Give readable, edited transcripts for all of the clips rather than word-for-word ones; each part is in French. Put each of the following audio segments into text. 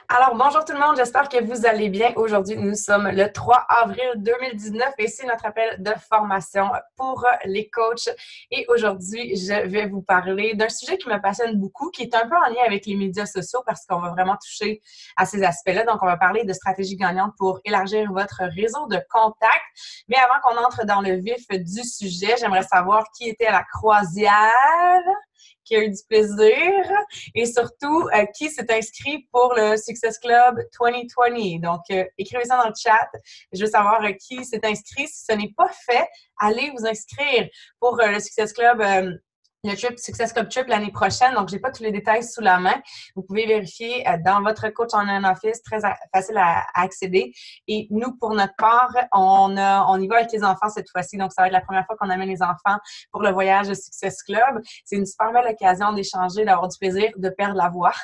Alors, bonjour tout le monde, j'espère que vous allez bien. Aujourd'hui, nous sommes le 3 avril 2019 et c'est notre appel de formation pour les coachs. Et aujourd'hui, je vais vous parler d'un sujet qui me passionne beaucoup, qui est un peu en lien avec les médias sociaux parce qu'on va vraiment toucher à ces aspects-là. Donc, on va parler de stratégie gagnante pour élargir votre réseau de contacts. Mais avant qu'on entre dans le vif du sujet, j'aimerais savoir qui était à la croisière, qui a eu du plaisir et surtout qui s'est inscrit pour le Success Club 2020. Donc, écrivez ça dans le chat. Je veux savoir qui s'est inscrit. Si ce n'est pas fait, allez vous inscrire pour le Success Club. Le trip Success Club Trip l'année prochaine. Donc, j'ai pas tous les détails sous la main. Vous pouvez vérifier dans votre coach en office, très facile à accéder. Et nous, pour notre part, on y va avec les enfants cette fois-ci. Donc, ça va être la première fois qu'on amène les enfants pour le voyage Success Club. C'est une super belle occasion d'échanger, d'avoir du plaisir, de perdre la voix.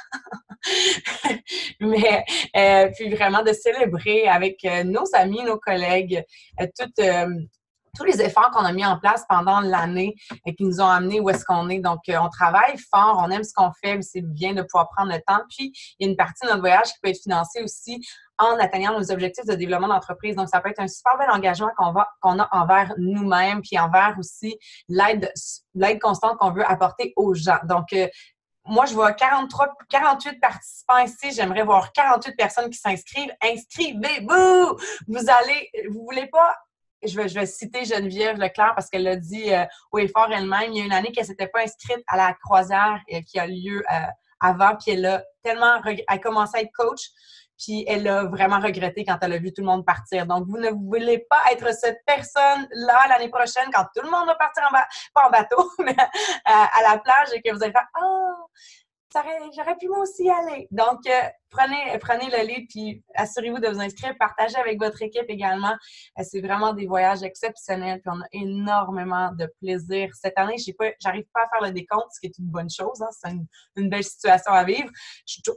Mais puis vraiment de célébrer avec nos amis, nos collègues, tous les efforts qu'on a mis en place pendant l'année et qui nous ont amenés où est-ce qu'on est. Donc, on travaille fort, on aime ce qu'on fait, mais c'est bien de pouvoir prendre le temps. Puis, il y a une partie de notre voyage qui peut être financée aussi en atteignant nos objectifs de développement d'entreprise. Donc, ça peut être un super bel engagement qu'on a envers nous-mêmes, puis envers aussi l'aide constante qu'on veut apporter aux gens. Donc, moi, je vois 48 participants ici. J'aimerais voir 48 personnes qui s'inscrivent. Inscrivez-vous! Vous voulez pas. Je vais citer Geneviève Leclerc parce qu'elle l'a dit haut et fort elle-même. Il y a une année qu'elle s'était pas inscrite à la croisière qui a lieu avant, puis elle a commencé à être coach, puis elle a vraiment regretté quand elle a vu tout le monde partir. Donc, vous ne voulez pas être cette personne-là l'année prochaine quand tout le monde va partir pas en bateau, mais à la plage et que vous allez faire « Ah! J'aurais pu moi aussi y aller. » Donc, prenez le lead puis assurez-vous de vous inscrire. Partagez avec votre équipe également. C'est vraiment des voyages exceptionnels puis on a énormément de plaisir. Cette année, j'arrive pas à faire le décompte, ce qui est une bonne chose. Hein. C'est une belle situation à vivre.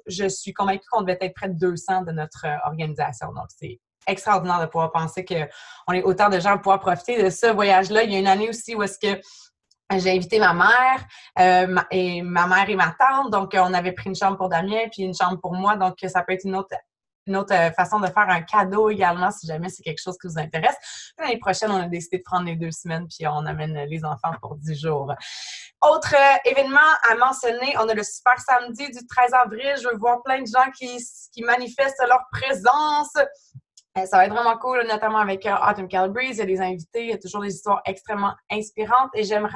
Je suis convaincue qu'on devait être près de 200 de notre organisation. Donc, c'est extraordinaire de pouvoir penser qu'on est autant de gens à pouvoir profiter de ce voyage-là. Il y a une année aussi où est-ce que j'ai invité ma mère et ma mère et ma tante. Donc, on avait pris une chambre pour Damien puis une chambre pour moi. Donc, ça peut être une autre façon de faire un cadeau également si jamais c'est quelque chose qui vous intéresse. L'année prochaine, on a décidé de prendre les 2 semaines puis on amène les enfants pour 10 jours. Autre événement à mentionner, on a le Super Samedi du 13 avril. Je veux voir plein de gens qui manifestent leur présence. Ça va être vraiment cool, notamment avec Autumn Calabrese. Il y a des invités, il y a toujours des histoires extrêmement inspirantes. Et j'aime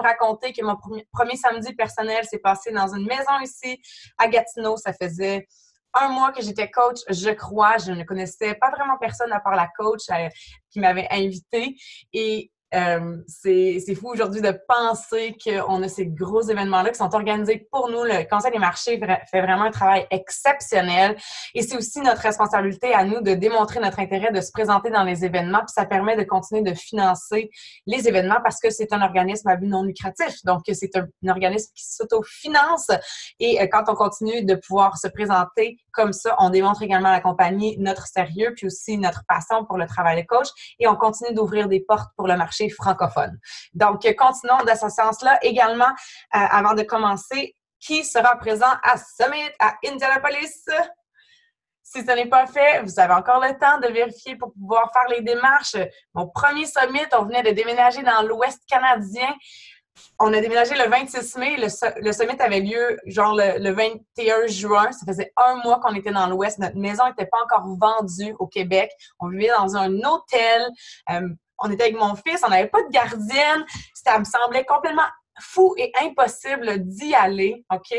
raconter que mon premier samedi personnel s'est passé dans une maison ici à Gatineau. Ça faisait 1 mois que j'étais coach, je crois. Je ne connaissais pas vraiment personne à part la coach qui m'avait invitée. Et c'est fou aujourd'hui de penser qu'on a ces gros événements-là qui sont organisés pour nous. Le Conseil des marchés fait vraiment un travail exceptionnel et c'est aussi notre responsabilité à nous de démontrer notre intérêt de se présenter dans les événements puis ça permet de continuer de financer les événements parce que c'est un organisme à but non lucratif. Donc, c'est un organisme qui s'autofinance et quand on continue de pouvoir se présenter comme ça, on démontre également à la compagnie notre sérieux puis aussi notre passion pour le travail de coach et on continue d'ouvrir des portes pour le marché francophone. Donc, continuons dans ce sens-là. Également, avant de commencer, qui sera présent à Summit, à Indianapolis? Si ce n'est pas fait, vous avez encore le temps de vérifier pour pouvoir faire les démarches. Mon premier Summit, on venait de déménager dans l'Ouest canadien. On a déménagé le 26 mai. Le summit avait lieu genre le 21 juin. Ça faisait 1 mois qu'on était dans l'Ouest. Notre maison n'était pas encore vendue au Québec. On vivait dans un hôtel. On était avec mon fils. On n'avait pas de gardienne. Ça me semblait complètement fou et impossible d'y aller, OK?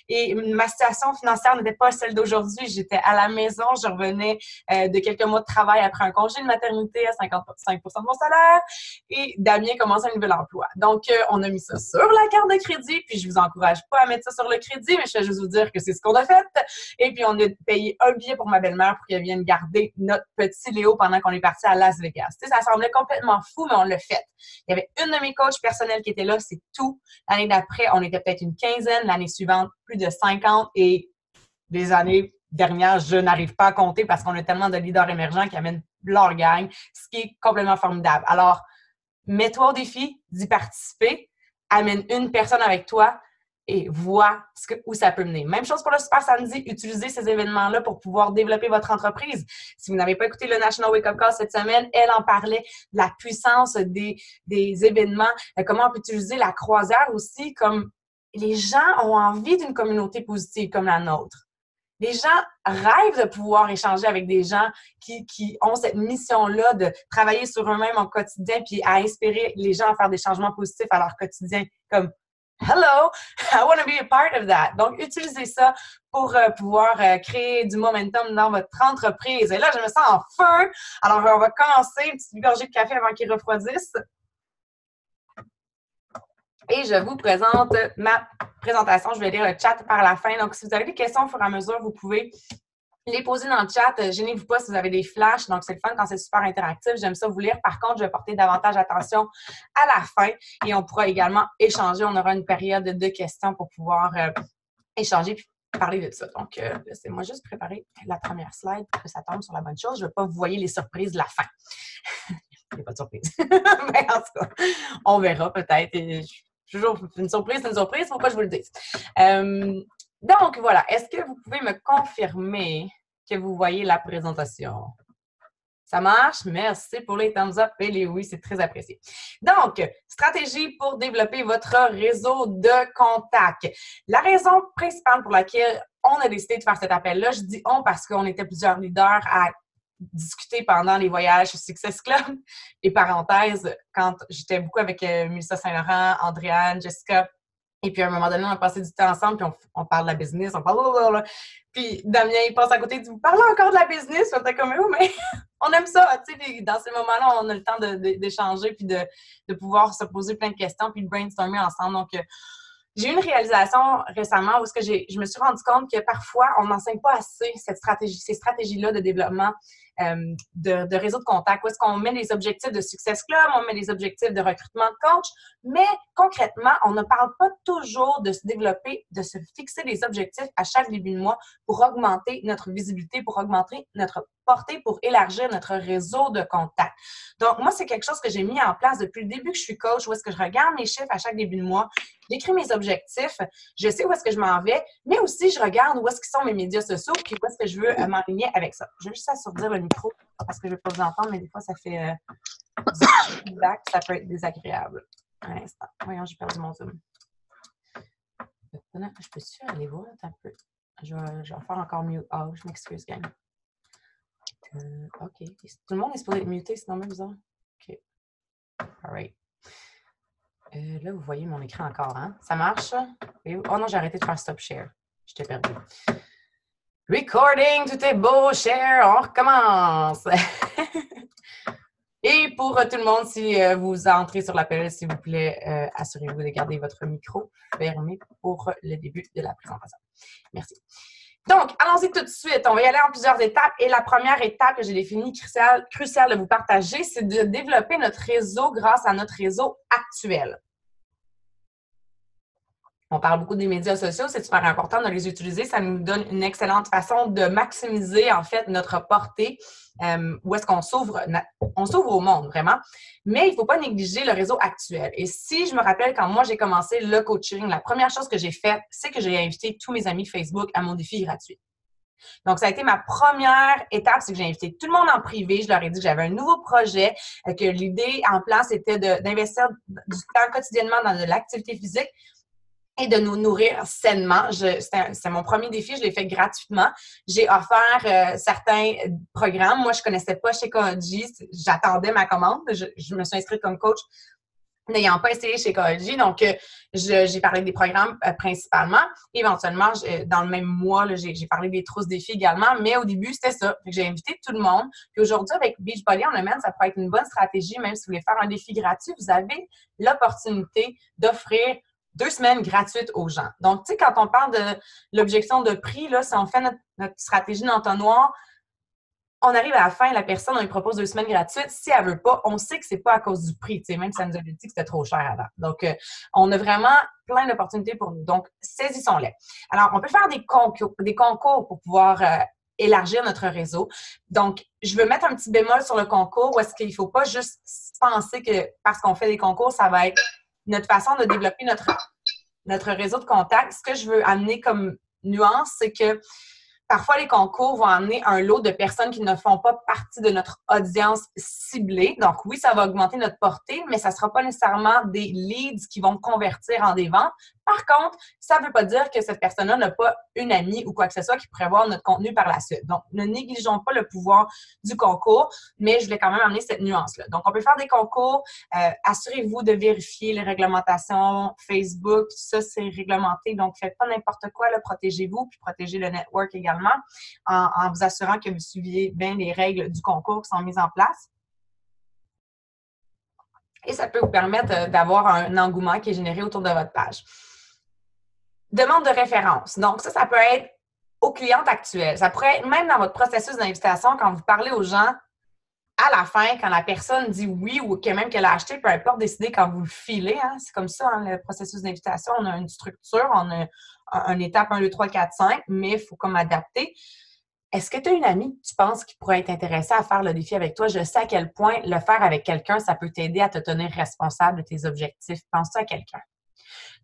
Et ma situation financière n'était pas celle d'aujourd'hui. J'étais à la maison, je revenais de quelques mois de travail après un congé de maternité à 55% de mon salaire et Damien commençait un nouvel emploi. Donc, on a mis ça sur la carte de crédit, puis je vous encourage pas à mettre ça sur le crédit, mais je vais juste vous dire que c'est ce qu'on a fait. Et puis, on a payé un billet pour ma belle-mère pour qu'elle vienne garder notre petit Léo pendant qu'on est parti à Las Vegas. Tu sais, ça semblait complètement fou, mais on l'a fait. Il y avait une de mes coachs personnels qui était là, c'est tout. L'année d'après, on était peut-être une quinzaine. L'année suivante, plus de 50. Et les années dernières, je n'arrive pas à compter parce qu'on a tellement de leaders émergents qui amènent leur gang, ce qui est complètement formidable. Alors, mets-toi au défi d'y participer. Amène une personne avec toi. et voit où ça peut mener. Même chose pour le Super Samedi, utilisez ces événements-là pour pouvoir développer votre entreprise. Si vous n'avez pas écouté le National Wake Up Call cette semaine, elle en parlait de la puissance des événements, comment on peut utiliser la croisière aussi, comme les gens ont envie d'une communauté positive comme la nôtre. Les gens rêvent de pouvoir échanger avec des gens qui ont cette mission-là de travailler sur eux-mêmes au quotidien puis à inspirer les gens à faire des changements positifs à leur quotidien. Comme « Hello, I want to be a part of that ». Donc, utilisez ça pour pouvoir créer du momentum dans votre entreprise. Et là, je me sens en feu. Alors, on va commencer une petite gorgée de café avant qu'il refroidisse. Et je vous présente ma présentation. Je vais lire le chat par la fin. Donc, si vous avez des questions au fur et à mesure, vous pouvez les poser dans le chat. Gênez-vous pas si vous avez des flashs. Donc, c'est le fun quand c'est super interactif. J'aime ça vous lire. Par contre, je vais porter davantage attention à la fin et on pourra également échanger. On aura une période de questions pour pouvoir échanger puis parler de ça. Donc, laissez-moi juste préparer la première slide pour que ça tombe sur la bonne chose. Je ne veux pas vous voyer les surprises de la fin. Il n'y a pas de surprise. Mais en tout cas, on verra peut-être. Toujours une surprise, c'est une surprise, faut pas que je vous le dise. Donc, voilà. Est-ce que vous pouvez me confirmer que vous voyez la présentation? Ça marche? Merci pour les thumbs up et les oui, c'est très apprécié. Donc, stratégie pour développer votre réseau de contacts. La raison principale pour laquelle on a décidé de faire cet appel-là, je dis on parce qu'on était plusieurs leaders à discuter pendant les voyages au Success Club. Et parenthèse, quand j'étais beaucoup avec Mélissa Saint-Laurent, Andréane, Jessica, et puis à un moment donné, on a passé du temps ensemble, puis on parle de la business, on parle blablabla. Puis Damien, il passe à côté, il dit « Vous parlez encore de la business? » On était comme « Oui, mais on aime ça, tu sais, dans ces moments-là, on a le temps d'échanger, puis de pouvoir se poser plein de questions, puis de brainstormer ensemble. Donc, j'ai eu une réalisation récemment où je me suis rendu compte que parfois, on n'enseigne pas assez ces stratégies-là de développement de réseau de contacts. Où est-ce qu'on met les objectifs de Success Club, on met les objectifs de recrutement de coach, mais concrètement, on ne parle pas toujours de se développer, de se fixer des objectifs à chaque début de mois pour augmenter notre visibilité, pour augmenter notre portée, pour élargir notre réseau de contacts. Donc, moi, c'est quelque chose que j'ai mis en place depuis le début que je suis coach, où est-ce que je regarde mes chiffres à chaque début de mois, j'écris mes objectifs, je sais où est-ce que je m'en vais, mais aussi je regarde où est-ce qu'ils sont mes médias sociaux, puis où est-ce que je veux m'aligner avec ça. Je vais juste assourdir le micro parce que je ne vais pas vous entendre, mais des fois, ça fait du feedback, ça peut être désagréable. Un instant. Voyons, j'ai perdu mon zoom. Je peux-tu aller voir un peu? Je vais faire encore mieux. Ah, je m'excuse, gang. OK. Tout le monde est supposé être muté, c'est normal bizarre. OK. All right. Là, vous voyez mon écran encore, hein? Ça marche? Oh non, j'ai arrêté de faire stop share. Je t'ai perdu. Recording, tout est beau, share, on recommence! Et pour tout le monde, si vous entrez sur l'appel, s'il vous plaît, assurez-vous de garder votre micro fermé pour le début de la présentation. Merci. Donc, allons-y tout de suite. On va y aller en plusieurs étapes. Et la première étape que j'ai définie, cruciale de vous partager, c'est de développer notre réseau grâce à notre réseau actuel. On parle beaucoup des médias sociaux, c'est super important de les utiliser. Ça nous donne une excellente façon de maximiser, en fait, notre portée, où est-ce qu'on s'ouvre au monde, vraiment. Mais il ne faut pas négliger le réseau actuel. Et si je me rappelle, quand moi, j'ai commencé le coaching, la première chose que j'ai faite, c'est que j'ai invité tous mes amis Facebook à mon défi gratuit. Donc, ça a été ma première étape, c'est que j'ai invité tout le monde en privé. Je leur ai dit que j'avais un nouveau projet, que l'idée en place était d'investir du temps quotidiennement dans de l'activité physique et de nous nourrir sainement. C'est mon premier défi, je l'ai fait gratuitement. J'ai offert certains programmes. Moi, je ne connaissais pas chez Koji. J'attendais ma commande. Je me suis inscrite comme coach n'ayant pas essayé chez Koji. Donc, j'ai parlé des programmes principalement. Éventuellement, dans le même mois, j'ai parlé des trousses défis également. Mais au début, c'était ça. J'ai invité tout le monde. Puis aujourd'hui, avec Beachbody on Demand, ça pourrait être une bonne stratégie. Même si vous voulez faire un défi gratuit, vous avez l'opportunité d'offrir 2 semaines gratuites aux gens. Donc, tu sais, quand on parle de l'objection de prix, là, si on fait notre stratégie d'entonnoir, on arrive à la fin, la personne, on lui propose 2 semaines gratuites. Si elle ne veut pas, on sait que ce n'est pas à cause du prix, tu sais, même si elle nous avait dit que c'était trop cher avant. Donc, on a vraiment plein d'opportunités pour nous. Donc, saisissons-les. Alors, on peut faire des concours pour pouvoir élargir notre réseau. Donc, je veux mettre un petit bémol sur le concours où est-ce qu'il ne faut pas juste penser que parce qu'on fait des concours, ça va être notre façon de développer notre réseau de contacts, ce que je veux amener comme nuance, c'est que parfois, les concours vont amener un lot de personnes qui ne font pas partie de notre audience ciblée. Donc, oui, ça va augmenter notre portée, mais ça ne sera pas nécessairement des leads qui vont convertir en des ventes. Par contre, ça ne veut pas dire que cette personne-là n'a pas une amie ou quoi que ce soit qui pourrait voir notre contenu par la suite. Donc, ne négligeons pas le pouvoir du concours, mais je voulais quand même amener cette nuance-là. Donc, on peut faire des concours. Assurez-vous de vérifier les réglementations Facebook. Tout ça, c'est réglementé. Donc, faites pas n'importe quoi. Là, protégez-vous, puis protégez le network également en vous assurant que vous suiviez bien les règles du concours qui sont mises en place. Et ça peut vous permettre d'avoir un engouement qui est généré autour de votre page. Demande de référence. Donc, ça peut être aux clientes actuelles. Ça pourrait être même dans votre processus d'invitation quand vous parlez aux gens à la fin, quand la personne dit oui ou que même qu'elle a acheté, peu importe, décider quand vous le filez. Hein, c'est comme ça, hein, le processus d'invitation. On a une structure, on a une étape 1, 2, 3, 4, 5, mais il faut comme adapter. Est-ce que tu as une amie, tu penses, qui pourrait être intéressée à faire le défi avec toi? Je sais à quel point le faire avec quelqu'un, ça peut t'aider à te tenir responsable de tes objectifs. Penses-tu à quelqu'un?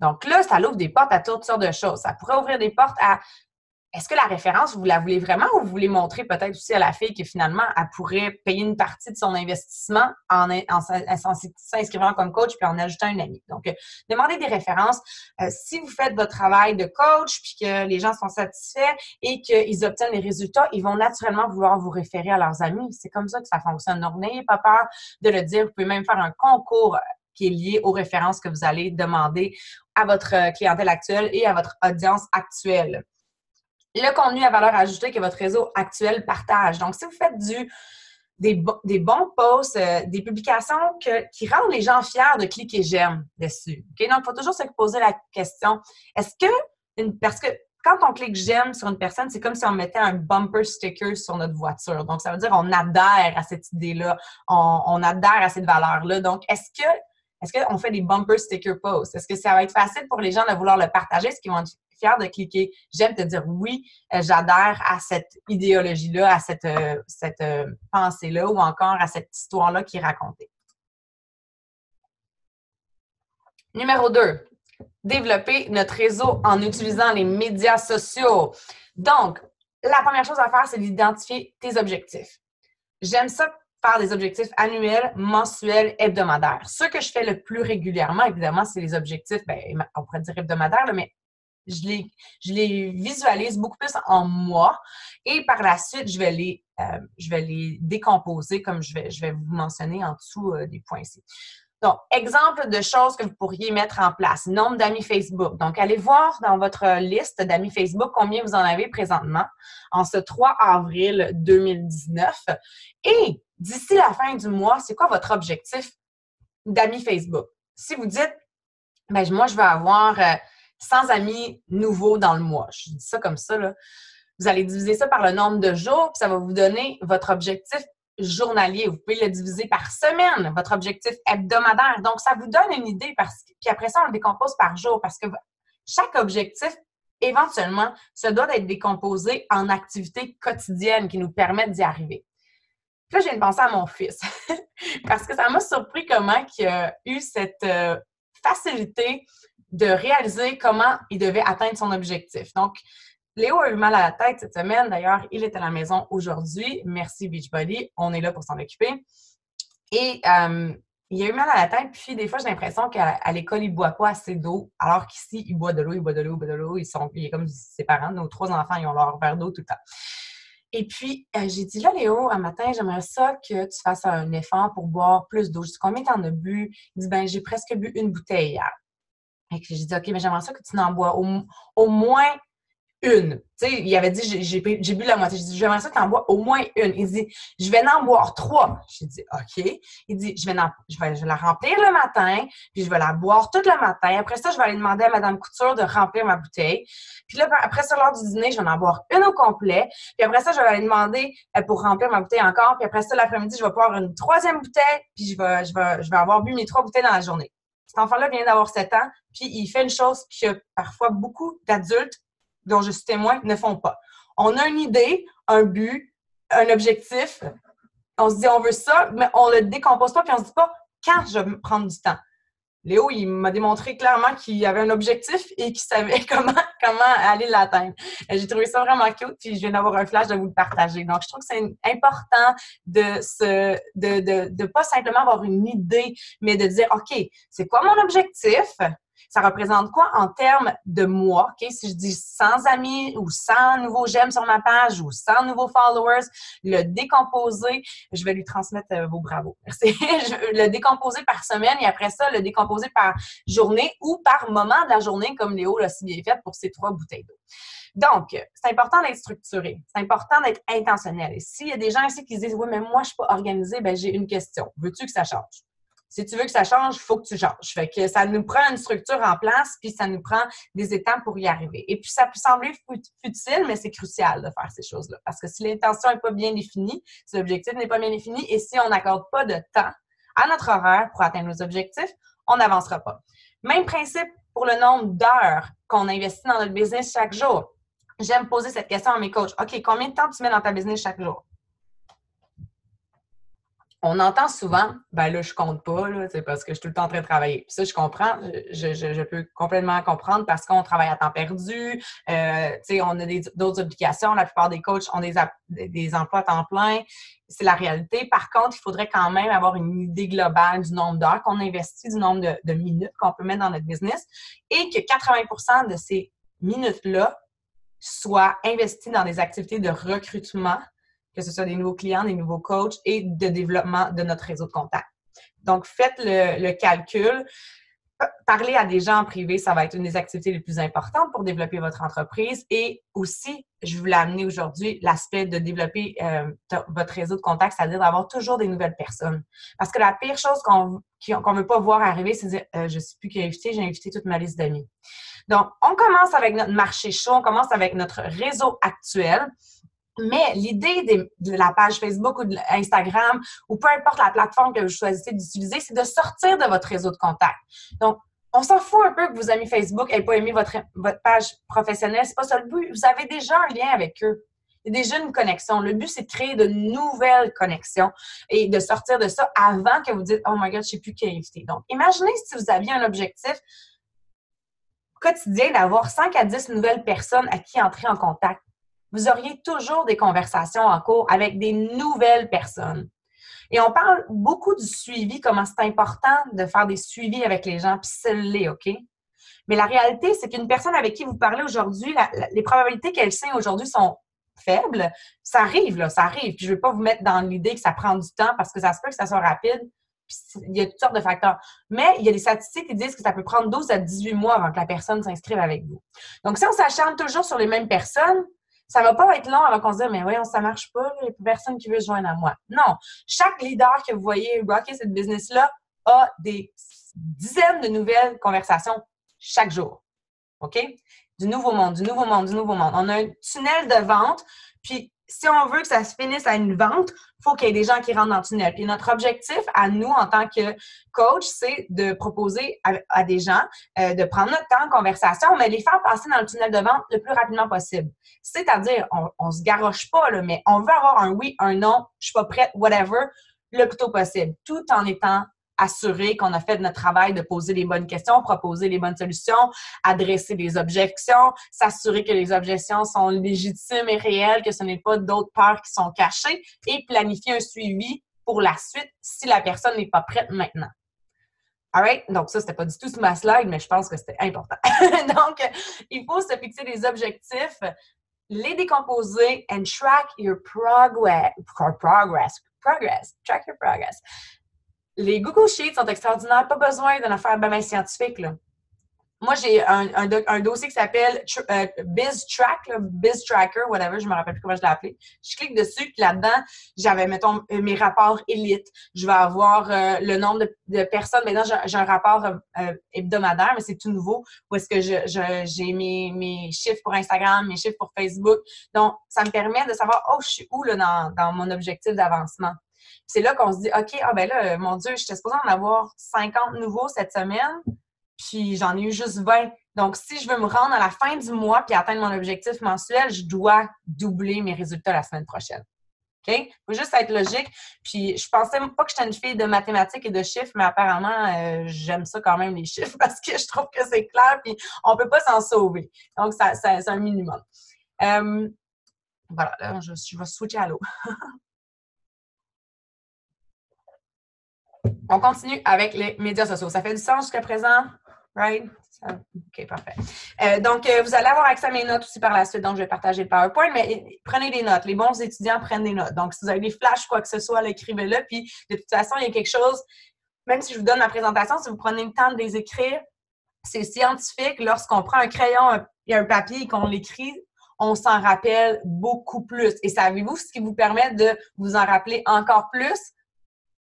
Donc là, ça ouvre des portes à toutes sortes de choses. Ça pourrait ouvrir des portes à est-ce que la référence, vous la voulez vraiment ou vous voulez montrer peut-être aussi à la fille que finalement, elle pourrait payer une partie de son investissement en s'inscrivant comme coach puis en ajoutant une amie. Donc, demandez des références. Si vous faites votre travail de coach puis que les gens sont satisfaits et qu'ils obtiennent les résultats, ils vont naturellement vouloir vous référer à leurs amis. C'est comme ça que ça fonctionne. Donc, n'ayez pas peur de le dire. Vous pouvez même faire un concours qui est lié aux références que vous allez demander à votre clientèle actuelle et à votre audience actuelle. Le contenu à valeur ajoutée que votre réseau actuel partage. Donc, si vous faites des bons posts, des publications qui rendent les gens fiers de cliquer j'aime dessus. Okay? Donc, il faut toujours se poser la question, parce que quand on clique j'aime sur une personne, c'est comme si on mettait un bumper sticker sur notre voiture. Donc, ça veut dire qu'on adhère à cette idée-là, on adhère à cette valeur-là. Donc, est-ce qu'on fait des bumper sticker posts? Est-ce que ça va être facile pour les gens de vouloir le partager? Est-ce qu'ils vont être fiers de cliquer j'aime, te dire oui, j'adhère à cette idéologie-là, à cette pensée-là ou encore à cette histoire-là qui est racontée. Numéro 2, développer notre réseau en utilisant les médias sociaux. Donc, la première chose à faire, c'est d'identifier tes objectifs. J'aime ça faire des objectifs annuels, mensuels, hebdomadaires. Ce que je fais le plus régulièrement, évidemment, c'est les objectifs, on pourrait dire hebdomadaires, là, mais je les visualise beaucoup plus en mois et par la suite, je vais les décomposer comme je vais vous mentionner en dessous des points ici. Donc, exemple de choses que vous pourriez mettre en place. Nombre d'amis Facebook. Donc, allez voir dans votre liste d'amis Facebook combien vous en avez présentement en ce 3 avril 2019. Et d'ici la fin du mois, c'est quoi votre objectif d'amis Facebook? Si vous dites, moi, je veux avoir 100 amis nouveaux dans le mois. Je dis ça comme ça, là. Vous allez diviser ça par le nombre de jours, puis ça va vous donner votre objectif journalier. Vous pouvez le diviser par semaine, votre objectif hebdomadaire. Donc, ça vous donne une idée. Puis après ça, on le décompose par jour parce que chaque objectif, éventuellement, se doit être décomposé en activités quotidiennes qui nous permettent d'y arriver. Puis là, j'ai une pensée à mon fils parce que ça m'a surpris comment il a eu cette facilité de réaliser comment il devait atteindre son objectif. Donc, Léo a eu mal à la tête cette semaine. D'ailleurs, il est à la maison aujourd'hui. Merci Beachbody. On est là pour s'en occuper. Et il a eu mal à la tête. Puis, des fois, j'ai l'impression qu'à l'école, il ne boit pas assez d'eau. Alors qu'ici, il boit de l'eau, il boit de l'eau, il boit de l'eau. Il est comme ses parents. Nos 3 enfants, ils ont leur verre d'eau tout le temps. Et puis, j'ai dit, là, Léo, un matin, j'aimerais ça que tu fasses un effort pour boire plus d'eau. Je dis, combien tu en as bu? Il dit, j'ai presque bu une bouteille hier. Et puis, j'ai dit, OK, mais j'aimerais ça que tu n'en bois au moins une. Tu sais, il avait dit, j'ai bu la moitié. J'ai dit, j'aimerais ça que tu en bois au moins une. Il dit, je vais en boire 3. J'ai dit, OK. Il dit, je vais la remplir le matin, puis je vais la boire tout le matin. Après ça, je vais aller demander à Madame Couture de remplir ma bouteille. Puis là, après ça, lors du dîner, je vais en boire une au complet. Puis après ça, je vais aller demander pour remplir ma bouteille encore. Puis après ça, l'après-midi, je vais boire une 3e bouteille, puis je vais avoir bu mes 3 bouteilles dans la journée. Cet enfant-là vient d'avoir 7 ans, puis il fait une chose que parfois beaucoup d'adultes dont je suis témoin ne font pas. On a une idée, un but, un objectif, on se dit on veut ça, mais on le décompose pas, puis on se dit pas quand je vais me prendre du temps. Léo, il m'a démontré clairement qu'il avait un objectif et qu'il savait comment aller l'atteindre. J'ai trouvé ça vraiment cute, puis je viens d'avoir un flash de vous le partager. Donc, je trouve que c'est important de pas simplement avoir une idée, mais de dire, OK, c'est quoi mon objectif? Ça représente quoi en termes de moi? OK? Si je dis 100 amis ou 100 nouveaux j'aime sur ma page ou 100 nouveaux followers, le décomposer, je vais lui transmettre vos bravos. Merci. Le décomposer par semaine et après ça, le décomposer par journée ou par moment de la journée, comme Léo l'a si bien fait pour ses 3 bouteilles d'eau. Donc, c'est important d'être structuré. C'est important d'être intentionnel. Et s'il y a des gens ici qui se disent « Oui, mais moi, je ne suis pas organisée », ben j'ai une question. Veux-tu que ça change? Si tu veux que ça change, il faut que tu changes. Fait que ça nous prend une structure en place, puis ça nous prend des étapes pour y arriver. Et puis, ça peut sembler futile, mais c'est crucial de faire ces choses-là. Parce que si l'intention n'est pas bien définie, si l'objectif n'est pas bien défini, et si on n'accorde pas de temps à notre horaire pour atteindre nos objectifs, on n'avancera pas. Même principe pour le nombre d'heures qu'on investit dans notre business chaque jour. J'aime poser cette question à mes coachs. OK, combien de temps tu mets dans ta business chaque jour? On entend souvent, ben là, je compte pas, là, parce que je suis tout le temps en train de travailler. Puis ça, je comprends, je peux complètement comprendre parce qu'on travaille à temps perdu, on a d'autres obligations. La plupart des coachs ont des emplois à temps plein. C'est la réalité. Par contre, il faudrait quand même avoir une idée globale du nombre d'heures qu'on investit, du nombre de minutes qu'on peut mettre dans notre business et que 80% de ces minutes-là soient investies dans des activités de recrutement, que ce soit des nouveaux clients, des nouveaux coachs et de développement de notre réseau de contacts. Donc, faites le calcul. Parler à des gens en privé, ça va être une des activités les plus importantes pour développer votre entreprise. Et aussi, je vous l'ai amené aujourd'hui, l'aspect de développer votre réseau de contacts, c'est-à-dire d'avoir toujours des nouvelles personnes. Parce que la pire chose qu'on ne veut pas voir arriver, c'est de dire je ne sais plus qui inviter, j'ai invité toute ma liste d'amis. Donc, on commence avec notre marché chaud, on commence avec notre réseau actuel. Mais l'idée de la page Facebook ou de Instagram ou peu importe la plateforme que vous choisissez d'utiliser, c'est de sortir de votre réseau de contacts. Donc, on s'en fout un peu que vos amis Facebook n'aient pas aimé votre page professionnelle. C'est pas ça le but. Vous avez déjà un lien avec eux. Il y a déjà une connexion. Le but, c'est de créer de nouvelles connexions et de sortir de ça avant que vous dites « Oh my God, je ne sais plus qui inviter ». Donc, imaginez si vous aviez un objectif quotidien d'avoir 5 à 10 nouvelles personnes à qui entrer en contact. Vous auriez toujours des conversations en cours avec des nouvelles personnes. Et on parle beaucoup du suivi, comment c'est important de faire des suivis avec les gens, puis c'est l'est, OK? Mais la réalité, c'est qu'une personne avec qui vous parlez aujourd'hui, les probabilités qu'elle signe aujourd'hui sont faibles. Ça arrive, là, ça arrive. Puis je ne veux pas vous mettre dans l'idée que ça prend du temps parce que ça se peut que ça soit rapide. Puis il y a toutes sortes de facteurs. Mais il y a des statistiques qui disent que ça peut prendre 12 à 18 mois avant que la personne s'inscrive avec vous. Donc, si on s'acharne toujours sur les mêmes personnes, ça ne va pas être long avant qu'on se dise « Mais voyons, ça ne marche pas, il n'y a plus personne qui veut se joindre à moi. » Non. Chaque leader que vous voyez rocker cette business-là a des dizaines de nouvelles conversations chaque jour. OK? Du nouveau monde, du nouveau monde, du nouveau monde. On a un tunnel de vente, puis si on veut que ça se finisse à une vente, il faut qu'il y ait des gens qui rentrent dans le tunnel. Puis notre objectif à nous, en tant que coach, c'est de proposer à des gens de prendre notre temps en conversation, mais les faire passer dans le tunnel de vente le plus rapidement possible. C'est-à-dire, on se garoche pas, là, mais on veut avoir un oui, un non, je suis pas prête, whatever, le plus tôt possible, tout en étant assurer qu'on a fait notre travail de poser les bonnes questions, proposer les bonnes solutions, adresser les objections, s'assurer que les objections sont légitimes et réelles, que ce n'est pas d'autres peurs qui sont cachées et planifier un suivi pour la suite si la personne n'est pas prête maintenant. All right? Donc, ça, c'était pas du tout sur ma slide, mais je pense que c'était important. Donc, il faut se fixer des objectifs, les décomposer and track your progress. Track your progress. Les Google Sheets sont extraordinaires. Pas besoin d'une affaire bien scientifique, là. Moi, j'ai un dossier qui s'appelle BizTrack, BizTracker, whatever, je ne me rappelle plus comment je l'ai appelé. Je clique dessus, puis là-dedans, j'avais, mettons, mes rapports élites. Je vais avoir le nombre de personnes. Maintenant, j'ai un rapport hebdomadaire, mais c'est tout nouveau, où est-ce que j'ai mes chiffres pour Instagram, mes chiffres pour Facebook. Donc, ça me permet de savoir, oh, je suis où là, dans mon objectif d'avancement. C'est là qu'on se dit, OK, ah ben là, mon Dieu, j'étais supposée en avoir 50 nouveaux cette semaine, puis j'en ai eu juste 20. Donc, si je veux me rendre à la fin du mois puis atteindre mon objectif mensuel, je dois doubler mes résultats la semaine prochaine. OK? Faut juste être logique. Puis, je pensais même pas que j'étais une fille de mathématiques et de chiffres, mais apparemment, j'aime ça quand même, les chiffres, parce que je trouve que c'est clair, puis on peut pas s'en sauver. Donc, c'est un minimum. Voilà, là, je vais switcher à l'eau. On continue avec les médias sociaux. Ça fait du sens jusqu'à présent? Right? OK, parfait. Donc, vous allez avoir accès à mes notes aussi par la suite. Donc, je vais partager le PowerPoint, mais prenez des notes. Les bons étudiants prennent des notes. Donc, si vous avez des flashs, quoi que ce soit, écrivez-le. Puis, de toute façon, il y a quelque chose, même si je vous donne ma présentation, si vous prenez le temps de les écrire, c'est scientifique. Lorsqu'on prend un crayon et un papier et qu'on l'écrit, on s'en rappelle beaucoup plus. Et savez-vous ce qui vous permet de vous en rappeler encore plus?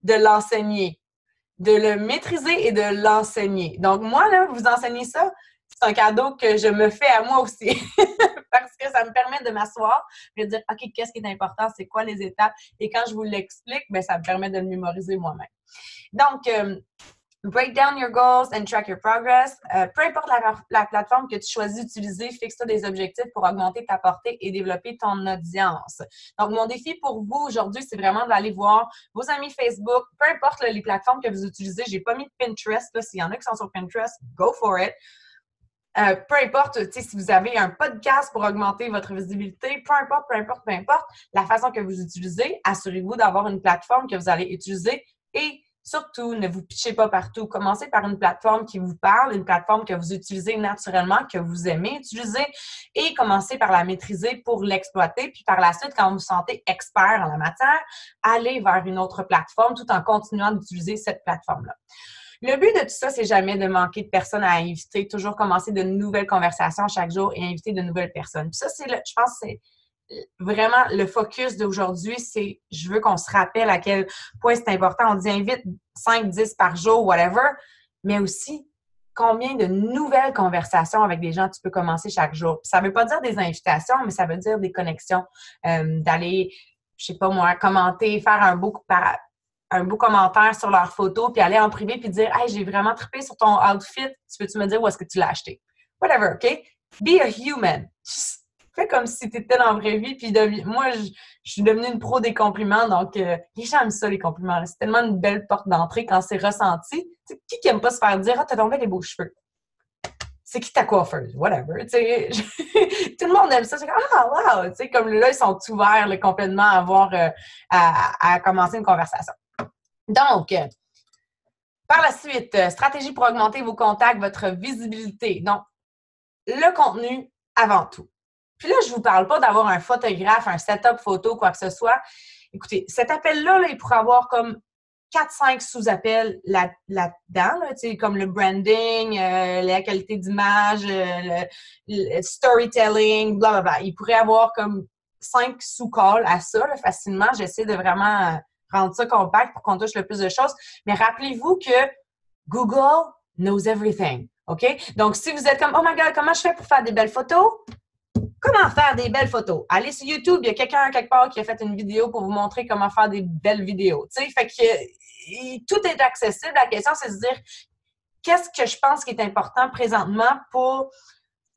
De l'enseigner, de le maîtriser et de l'enseigner. Donc, moi, là, vous enseigner ça, c'est un cadeau que je me fais à moi aussi. Parce que ça me permet de m'asseoir et de dire, OK, qu'est-ce qui est important? C'est quoi les étapes? Et quand je vous l'explique, bien, ça me permet de le mémoriser moi-même. Donc, break down your goals and track your progress. Peu importe la plateforme que tu choisis d'utiliser, fixe-toi des objectifs pour augmenter ta portée et développer ton audience. Donc, mon défi pour vous aujourd'hui, c'est vraiment d'aller voir vos amis Facebook, peu importe les plateformes que vous utilisez. J'ai pas mis de Pinterest. S'il y en a qui sont sur Pinterest, go for it. Peu importe, si vous avez un podcast pour augmenter votre visibilité, peu importe, la façon que vous utilisez, assurez-vous d'avoir une plateforme que vous allez utiliser et surtout, ne vous pitchez pas partout. Commencez par une plateforme qui vous parle, une plateforme que vous utilisez naturellement, que vous aimez utiliser et commencez par la maîtriser pour l'exploiter. Puis par la suite, quand vous vous sentez expert en la matière, allez vers une autre plateforme tout en continuant d'utiliser cette plateforme-là. Le but de tout ça, c'est jamais de manquer de personnes à inviter, toujours commencer de nouvelles conversations chaque jour et inviter de nouvelles personnes. Puis ça, je pense que c'est vraiment le focus d'aujourd'hui, c'est je veux qu'on se rappelle à quel point c'est important. On dit invite 5, 10 par jour, whatever, mais aussi combien de nouvelles conversations avec des gens tu peux commencer chaque jour. Puis ça ne veut pas dire des invitations, mais ça veut dire des connexions, d'aller, je sais pas moi, commenter, faire un beau commentaire sur leur photo, puis aller en privé puis dire « Hey, j'ai vraiment trippé sur ton outfit, tu peux-tu me dire où est-ce que tu l'as acheté? » Whatever, OK? Be a human. Fais comme si tu étais dans la vraie vie. Puis moi, je suis devenue une pro des compliments. Donc, les gens aiment ça, les compliments. C'est tellement une belle porte d'entrée quand c'est ressenti. T'sais, qui aime pas se faire dire « Ah, t'as tombé des beaux cheveux? » C'est qui ta coiffeuse? Whatever. Tout le monde aime ça. C'est comme « Ah, wow! » Comme là, ils sont ouverts là, complètement à avoir à commencer une conversation. Donc, par la suite, stratégie pour augmenter vos contacts, votre visibilité. Donc, le contenu avant tout. Puis là, je ne vous parle pas d'avoir un photographe, un setup photo, quoi que ce soit. Écoutez, cet appel-là, il pourrait avoir comme 4-5 sous-appels là-dedans, comme le branding, la qualité d'image, le storytelling, blablabla. Il pourrait avoir comme 5 sous-calls à ça, là, facilement. J'essaie de vraiment rendre ça compact pour qu'on touche le plus de choses. Mais rappelez-vous que Google knows everything. OK? Donc, si vous êtes comme, oh my God, comment je fais pour faire des belles photos? Comment faire des belles photos? Allez sur YouTube, il y a quelqu'un quelque part qui a fait une vidéo pour vous montrer comment faire des belles vidéos. Tu sais, fait que tout est accessible. La question, c'est de se dire, qu'est-ce que je pense qui est important présentement pour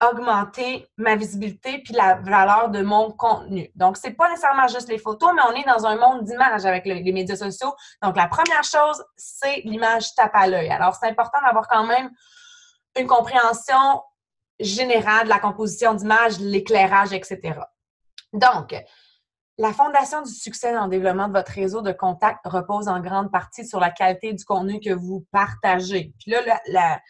augmenter ma visibilité puis la valeur de mon contenu. Donc, c'est pas nécessairement juste les photos, mais on est dans un monde d'images avec les médias sociaux. Donc, la première chose, c'est l'image tape à l'œil. Alors, c'est important d'avoir quand même une compréhension générale de la composition d'image, l'éclairage, etc. Donc, la fondation du succès dans le développement de votre réseau de contacts repose en grande partie sur la qualité du contenu que vous partagez. Puis là,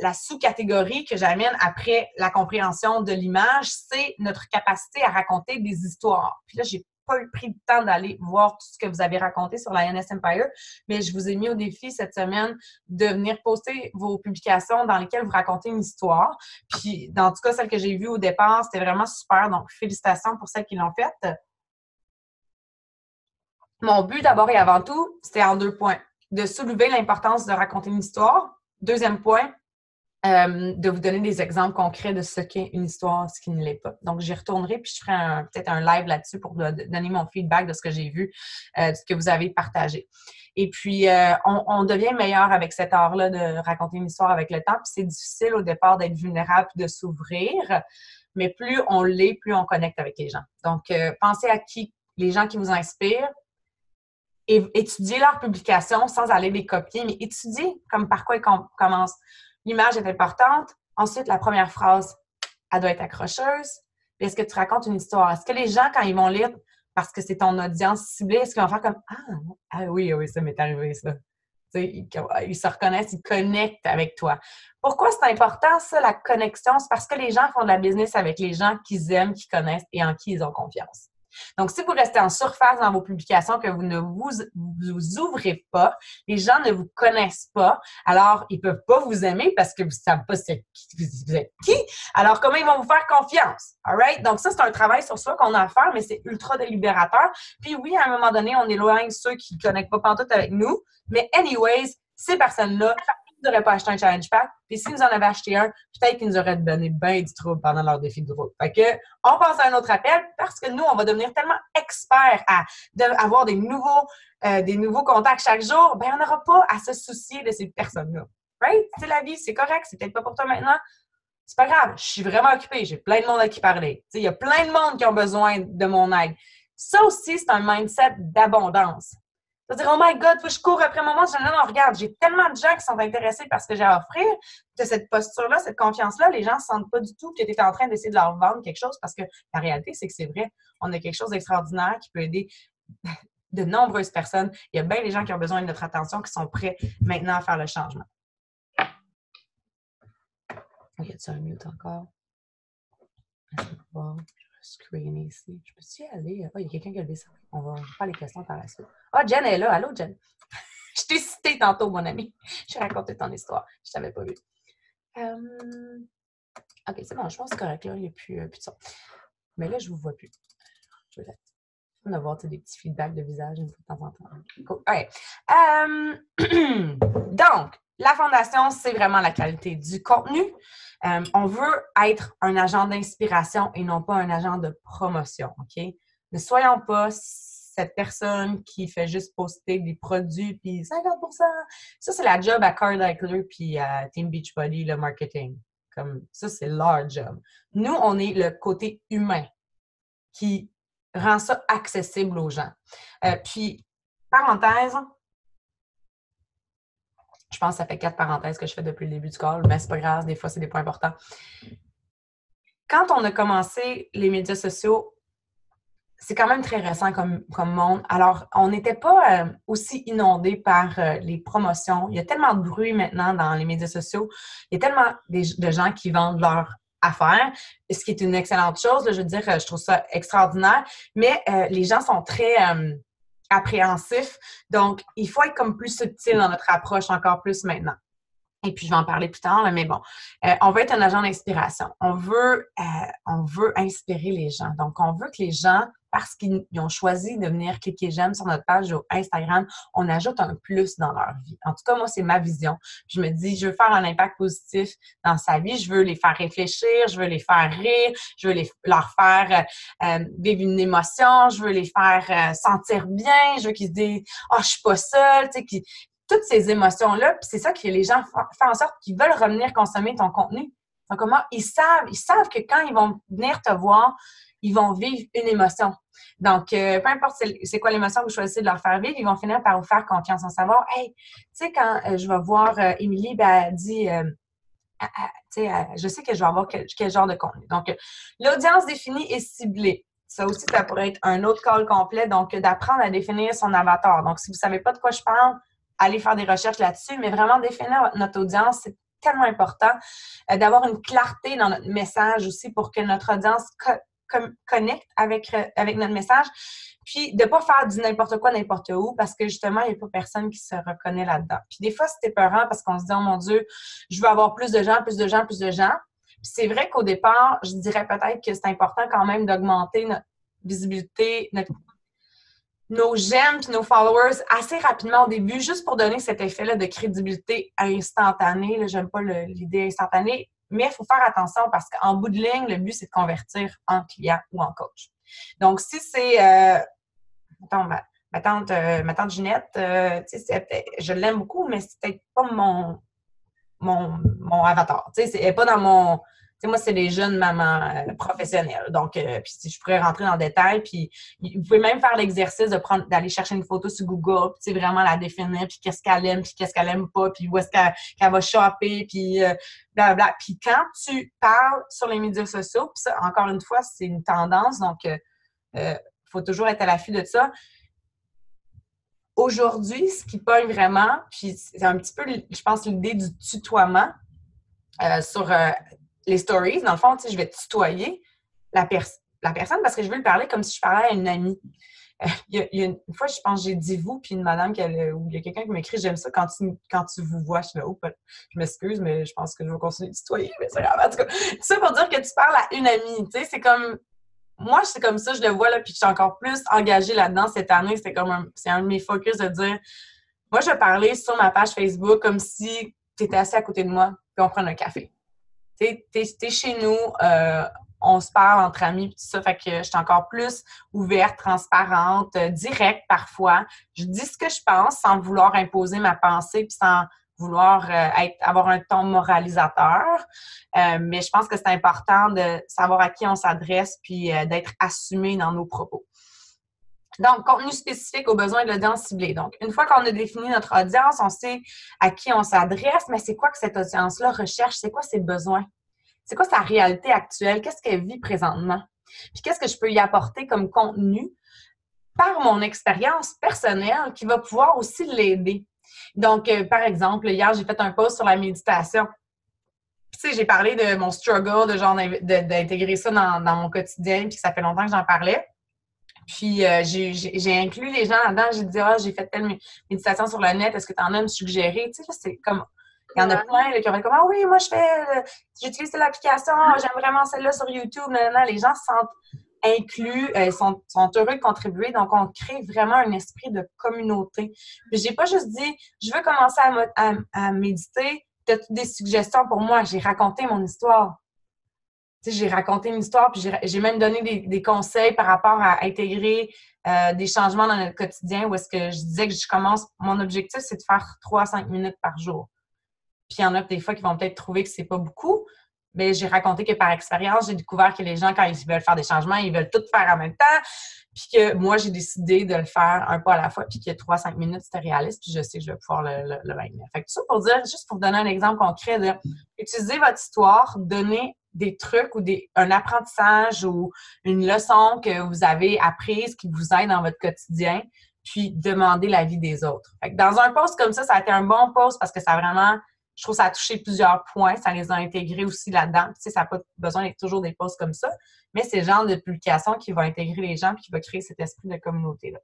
la sous-catégorie que j'amène après la compréhension de l'image, c'est notre capacité à raconter des histoires. Puis là, j'ai pas pris le temps d'aller voir tout ce que vous avez raconté sur la NS Empire, mais je vous ai mis au défi cette semaine de venir poster vos publications dans lesquelles vous racontez une histoire. Puis, dans tout cas, celle que j'ai vue au départ, c'était vraiment super. Donc, félicitations pour celles qui l'ont faite. Mon but, d'abord et avant tout, c'était en 2 points. De soulever l'importance de raconter une histoire. Deuxième point, de vous donner des exemples concrets de ce qu'est une histoire, ce qui ne l'est pas. Donc, j'y retournerai puis je ferai peut-être un live là-dessus pour donner mon feedback de ce que j'ai vu, de ce que vous avez partagé. Et puis, on devient meilleur avec cet art-là de raconter une histoire avec le temps. Puis, c'est difficile au départ d'être vulnérable et de s'ouvrir, mais plus on l'est, plus on connecte avec les gens. Donc, pensez à qui les gens qui vous inspirent, et étudiez leurs publications sans aller les copier, mais étudiez comme par quoi ils commencent. L'image est importante. Ensuite, la première phrase, elle doit être accrocheuse. Est-ce que tu racontes une histoire? Est-ce que les gens, quand ils vont lire, parce que c'est ton audience ciblée, est-ce qu'ils vont faire comme Ah oui, oui, ça m'est arrivé, ça. Tu sais, ils se reconnaissent, ils connectent avec toi. Pourquoi c'est important, ça, la connexion? C'est parce que les gens font de la business avec les gens qu'ils aiment, qu'ils connaissent et en qui ils ont confiance. Donc, si vous restez en surface dans vos publications, que vous ne vous ouvrez pas, les gens ne vous connaissent pas, alors ils ne peuvent pas vous aimer parce que vous ne savez pas vous êtes qui. Alors, comment ils vont vous faire confiance? All right? Donc, ça, c'est un travail sur soi qu'on a à faire, mais c'est ultra délibérateur. Puis oui, à un moment donné, on éloigne ceux qui ne connectent pas pantoute avec nous, mais anyways, ces personnes-là, ils n'auraient pas acheté un challenge pack. Puis s'ils nous en avaient acheté un, peut-être qu'ils nous auraient donné bien du trouble pendant leur défi de groupe. Fait que, on passe à un autre appel parce que nous, on va devenir tellement experts à avoir des nouveaux contacts chaque jour, ben on n'aura pas à se soucier de ces personnes-là. Right? C'est la vie, c'est correct, c'est peut-être pas pour toi maintenant. C'est pas grave, je suis vraiment occupée, j'ai plein de monde à qui parler. Il y a plein de monde qui ont besoin de mon aide. Ça aussi, c'est un mindset d'abondance. C'est-à-dire, oh my God, je cours après mon monde. Non, regarde, j'ai tellement de gens qui sont intéressés par ce que j'ai à offrir. De cette posture-là, cette confiance-là, les gens ne sentent pas du tout que tu es en train d'essayer de leur vendre quelque chose parce que la réalité, c'est que c'est vrai. On a quelque chose d'extraordinaire qui peut aider de nombreuses personnes. Il y a bien des gens qui ont besoin de notre attention qui sont prêts maintenant à faire le changement. Y a-t-il un mute encore? Bon, je vais screener ici. Je peux-tu y aller? Oh, il y a quelqu'un qui a levé ça. On va faire les questions par la suite. Ah, Jen est là. Allô, Jen? Je t'ai cité tantôt, mon ami. Je t'ai raconté ton histoire. Je t'avais pas vu. OK, c'est bon. Je pense que c'est correct. Là. Il n'y a plus de son. Mais là, je ne vous vois plus. Je vais on va avoir des petits feedbacks de visage une fois de temps en temps. Cool. OK. Donc, la fondation, c'est vraiment la qualité du contenu. On veut être un agent d'inspiration et non pas un agent de promotion. OK? Ne soyons pas cette personne qui fait juste poster des produits puis 50%. Ça, c'est la job à Carl Eichler puis à Team Beachbody, le marketing. Comme ça, c'est leur job. Nous, on est le côté humain qui rend ça accessible aux gens. Puis, parenthèse, je pense que ça fait 4 parenthèses que je fais depuis le début du call, mais c'est pas grave, des fois, c'est des points importants. Quand on a commencé les médias sociaux, c'est quand même très récent comme monde. Alors, on n'était pas aussi inondé par les promotions. Il y a tellement de bruit maintenant dans les médias sociaux. Il y a tellement de gens qui vendent leurs affaires, ce qui est une excellente chose. Là, je veux dire, je trouve ça extraordinaire. Mais les gens sont très appréhensifs. Donc, il faut être comme plus subtil dans notre approche encore plus maintenant. Et puis, je vais en parler plus tard, mais bon, on veut être un agent d'inspiration. On veut inspirer les gens. Donc, on veut que les gens, parce qu'ils ont choisi de venir cliquer j'aime sur notre page au Instagram, on ajoute un plus dans leur vie. En tout cas, moi, c'est ma vision. Je me dis, je veux faire un impact positif dans sa vie. Je veux les faire réfléchir, je veux les faire rire, je veux leur faire vivre une émotion, je veux les faire sentir bien, je veux qu'ils se disent « Oh, je suis pas seule », tu sais, toutes ces émotions-là, puis c'est ça que les gens font en sorte qu'ils veulent revenir consommer ton contenu. Donc, comment ils savent que quand ils vont venir te voir, ils vont vivre une émotion. Donc, peu importe c'est quoi l'émotion que vous choisissez de leur faire vivre, ils vont finir par vous faire confiance en savoir, hey, tu sais, quand je vais voir Émilie, elle dit, je sais que je vais avoir quel genre de contenu. Donc, l'audience définie et ciblée. Ça aussi, ça pourrait être un autre call complet, donc d'apprendre à définir son avatar. Donc, si vous ne savez pas de quoi je parle, allez faire des recherches là-dessus, mais vraiment définir notre audience, c'est tellement important d'avoir une clarté dans notre message aussi pour que notre audience connecte avec notre message, puis de ne pas faire du n'importe quoi, n'importe où, parce que justement, il n'y a pas personne qui se reconnaît là-dedans. Puis des fois, c'est épeurant parce qu'on se dit, oh mon Dieu, je veux avoir plus de gens, plus de gens, plus de gens. Puis c'est vrai qu'au départ, je dirais peut-être que c'est important quand même d'augmenter notre visibilité, nos j'aime puis nos followers assez rapidement au début, juste pour donner cet effet-là de crédibilité instantanée. Là, j'aime pas l'idée instantanée, mais il faut faire attention parce qu'en bout de ligne, le but, c'est de convertir en client ou en coach. Donc, si c'est... ma tante Ginette, je l'aime beaucoup, mais c'est peut-être pas mon avatar. Elle n'est pas dans sais, moi, c'est des jeunes mamans professionnelles. Donc, puis si je pourrais rentrer dans le détail, puis vous pouvez même faire l'exercice d'aller chercher une photo sur Google, puis vraiment la définir, puis qu'est-ce qu'elle aime, puis qu'est-ce qu'elle aime pas, puis où est-ce qu'elle va shopper, puis blablabla. Puis quand tu parles sur les médias sociaux, puis ça, encore une fois, c'est une tendance, donc faut toujours être à l'affût de ça. Aujourd'hui, ce qui pogne vraiment, puis c'est un petit peu, je pense, l'idée du tutoiement sur les stories. Dans le fond, tu sais, je vais tutoyer la personne parce que je veux lui parler comme si je parlais à une amie. Il y a une fois, je pense, j'ai dit vous, puis une madame, ou il y a quelqu'un qui m'écrit, j'aime ça quand tu vous vois. Je suis là, oh, je m'excuse, mais je pense que je vais continuer de tutoyer, mais c'est grave. En tout cas, tout ça pour dire que tu parles à une amie. Tu sais, c'est comme. Moi, c'est comme ça, je le vois, là, puis je suis encore plus engagée là-dedans cette année. C'est un de mes focus de dire, moi, je vais parler sur ma page Facebook comme si tu étais assis à côté de moi, puis on prend un café. T'es chez nous, on se parle entre amis, puis tout ça, fait que je suis encore plus ouverte, transparente, directe parfois. Je dis ce que je pense sans vouloir imposer ma pensée, puis sans vouloir avoir un ton moralisateur. Mais je pense que c'est important de savoir à qui on s'adresse, puis d'être assumé dans nos propos. Donc, contenu spécifique aux besoins de l'audience ciblée. Donc, une fois qu'on a défini notre audience, on sait à qui on s'adresse, mais c'est quoi que cette audience-là recherche? C'est quoi ses besoins? C'est quoi sa réalité actuelle? Qu'est-ce qu'elle vit présentement? Puis, qu'est-ce que je peux y apporter comme contenu par mon expérience personnelle qui va pouvoir aussi l'aider? Donc, par exemple, hier, j'ai fait un post sur la méditation. Puis, tu sais, j'ai parlé de mon struggle, de genre d'intégrer ça dans mon quotidien, puis ça fait longtemps que j'en parlais. Puis, j'ai inclus les gens là-dedans. J'ai dit, j'ai fait telle méditation sur le net. Est-ce que tu en as à me suggérer? Tu sais, c'est comme, il y en a plein là, qui ont dit, comme, oui, moi, j'utilise l'application. J'aime vraiment celle-là sur YouTube. Non. Les gens se sentent inclus, sont heureux de contribuer. Donc, on crée vraiment un esprit de communauté. Puis, j'ai pas juste dit, je veux commencer à méditer. As-tu des suggestions pour moi? J'ai raconté mon histoire. Tu sais, j'ai raconté une histoire, puis j'ai même donné des conseils par rapport à intégrer des changements dans notre quotidien où est-ce que je disais que mon objectif, c'est de faire 3 à 5 minutes par jour. Puis il y en a des fois qui vont peut-être trouver que c'est pas beaucoup, mais j'ai raconté que par expérience, j'ai découvert que les gens, quand ils veulent faire des changements, ils veulent tout faire en même temps, puis que moi, j'ai décidé de le faire un pas à la fois, puis que 3 à 5 minutes, c'était réaliste, puis je sais que je vais pouvoir le maintenir. Fait que tout ça pour dire, juste pour donner un exemple concret, de utiliser votre histoire, donner des trucs ou un apprentissage ou une leçon que vous avez apprise qui vous aide dans votre quotidien, puis demander l'avis des autres. Fait que dans un post comme ça a été un bon post parce que ça a vraiment, je trouve que ça a touché plusieurs points, ça les a intégrés aussi là-dedans. Tu sais, ça n'a pas besoin d'être toujours des posts comme ça, mais c'est le genre de publication qui va intégrer les gens puis qui va créer cet esprit de communauté-là.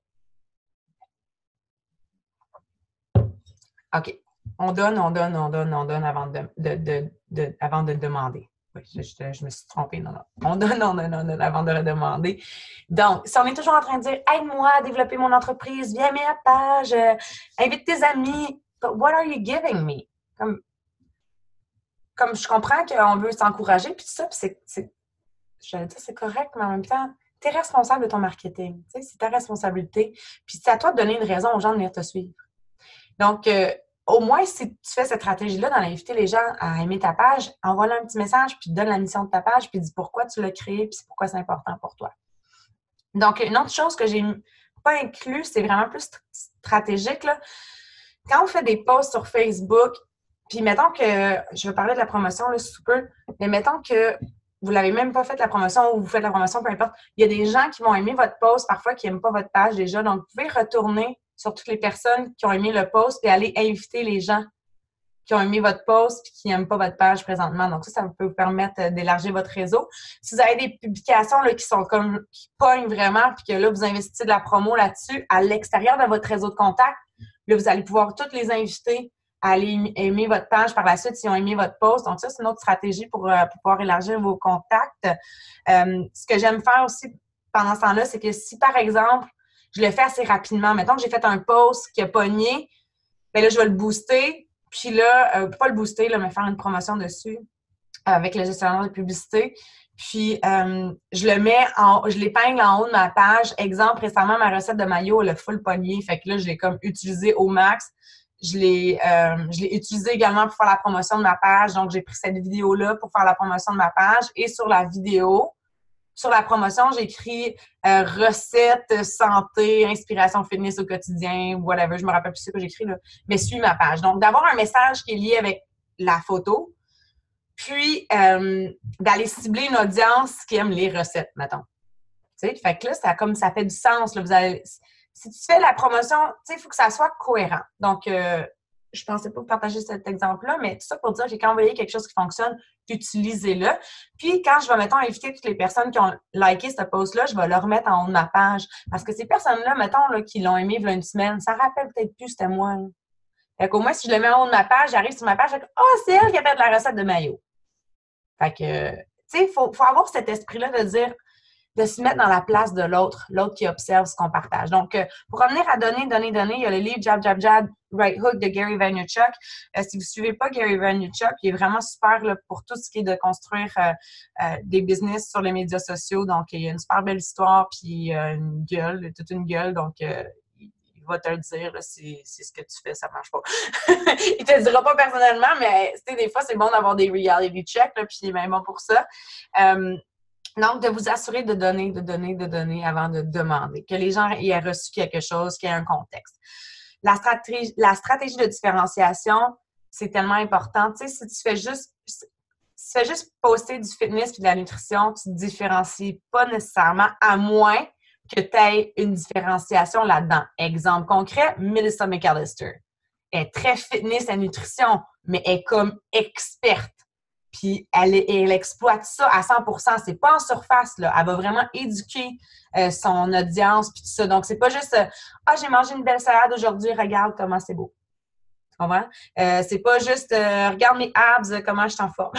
OK. On donne avant de demander. Oui, je me suis trompée. Non. On donne avant de le demander. Donc, si on est toujours en train de dire « Aide-moi à développer mon entreprise, viens à ma page, invite tes amis. What are you giving me? » Comme je comprends qu'on veut s'encourager, puis tout ça, puis j'allais dire c'est correct, mais en même temps, tu es responsable de ton marketing. Tu sais, c'est ta responsabilité. Puis c'est à toi de donner une raison aux gens de venir te suivre. Donc, au moins, si tu fais cette stratégie-là, d'inviter les gens à aimer ta page, envoie-leur un petit message, puis donne la mission de ta page, puis dis pourquoi tu l'as créée, puis pourquoi c'est important pour toi. Donc, une autre chose que j'ai pas inclus, c'est vraiment plus stratégique, là. Quand on fait des posts sur Facebook, puis mettons que, je vais parler de la promotion, là, super, mais mettons que vous l'avez même pas fait la promotion ou vous faites la promotion, peu importe, il y a des gens qui vont aimer votre post, parfois qui n'aiment pas votre page déjà, donc vous pouvez retourner sur toutes les personnes qui ont aimé le post et aller inviter les gens qui ont aimé votre post et qui n'aiment pas votre page présentement. Donc, ça peut vous permettre d'élargir votre réseau. Si vous avez des publications là, qui pognent vraiment puis que là, vous investissez de la promo là-dessus, à l'extérieur de votre réseau de contacts, là, vous allez pouvoir toutes les inviter à aller aimer votre page par la suite s'ils ont aimé votre post. Donc, ça, c'est une autre stratégie pour pouvoir élargir vos contacts. Ce que j'aime faire aussi pendant ce temps-là, c'est que si, par exemple, je le fais assez rapidement. Mettons que j'ai fait un post qui a pogné, bien là, je vais le booster. Puis là, pas le booster, là, mais faire une promotion dessus avec le gestionnaire de publicité. Puis, je l'épingle en haut de ma page. Exemple, récemment, ma recette de maillot, elle a full pogné. Fait que là, je l'ai comme utilisé au max. je l'ai utilisé également pour faire la promotion de ma page. Donc, j'ai pris cette vidéo-là pour faire la promotion de ma page. Et sur la vidéo, sur la promotion, j'ai écrit recettes, santé, inspiration fitness au quotidien, whatever. Je me rappelle plus ce que j'ai écrit, là. Mais suis ma page. Donc, d'avoir un message qui est lié avec la photo, puis d'aller cibler une audience qui aime les recettes, mettons. Tu sais, fait que là, ça fait du sens. Là. Si tu fais la promotion, tu sais, il faut que ça soit cohérent. Donc, je pensais pas partager cet exemple-là, mais tout ça pour dire que quand vous voyez quelque chose qui fonctionne, utilisez-le. Puis, quand je vais, mettons, inviter toutes les personnes qui ont liké ce post-là, je vais le remettre en haut de ma page. Parce que ces personnes-là, mettons, là, qui l'ont aimé il y a une semaine, ça rappelle peut-être plus c'était moi. Là. Fait qu'au moins, si je le mets en haut de ma page, j'arrive sur ma page, je dis « oh, c'est elle qui a fait de la recette de maillot. » Fait que, tu sais, il faut avoir cet esprit-là de dire, de se mettre dans la place de l'autre qui observe ce qu'on partage. Donc, pour revenir à donner, il y a le livre Jab, Jab, Jab, Right Hook de Gary Vaynerchuk. Si vous ne suivez pas Gary Vaynerchuk, il est vraiment super là, pour tout ce qui est de construire des business sur les médias sociaux. Donc, il y a une super belle histoire, puis une gueule, toute une gueule. Donc, il va te le dire, là, c'est ce que tu fais, ça marche pas. Il te le dira pas personnellement, mais des fois, c'est bon d'avoir des reality checks, là, puis il est même bon pour ça. Donc, de vous assurer de donner avant de demander. Que les gens aient reçu quelque chose, qu'il y ait un contexte. La stratégie de différenciation, c'est tellement important. Tu sais, si tu fais juste poster du fitness et de la nutrition, tu ne te différencies pas nécessairement, à moins que tu aies une différenciation là-dedans. Exemple concret, Melissa McAllister. Elle est très fitness et nutrition, mais elle est comme experte. Puis elle exploite ça à 100%. C'est pas en surface, là. Elle va vraiment éduquer son audience puis tout ça. Donc, c'est pas juste j'ai mangé une belle salade aujourd'hui, regarde comment c'est beau. Tu comprends? C'est pas juste regarde mes abs, comment je suis en forme.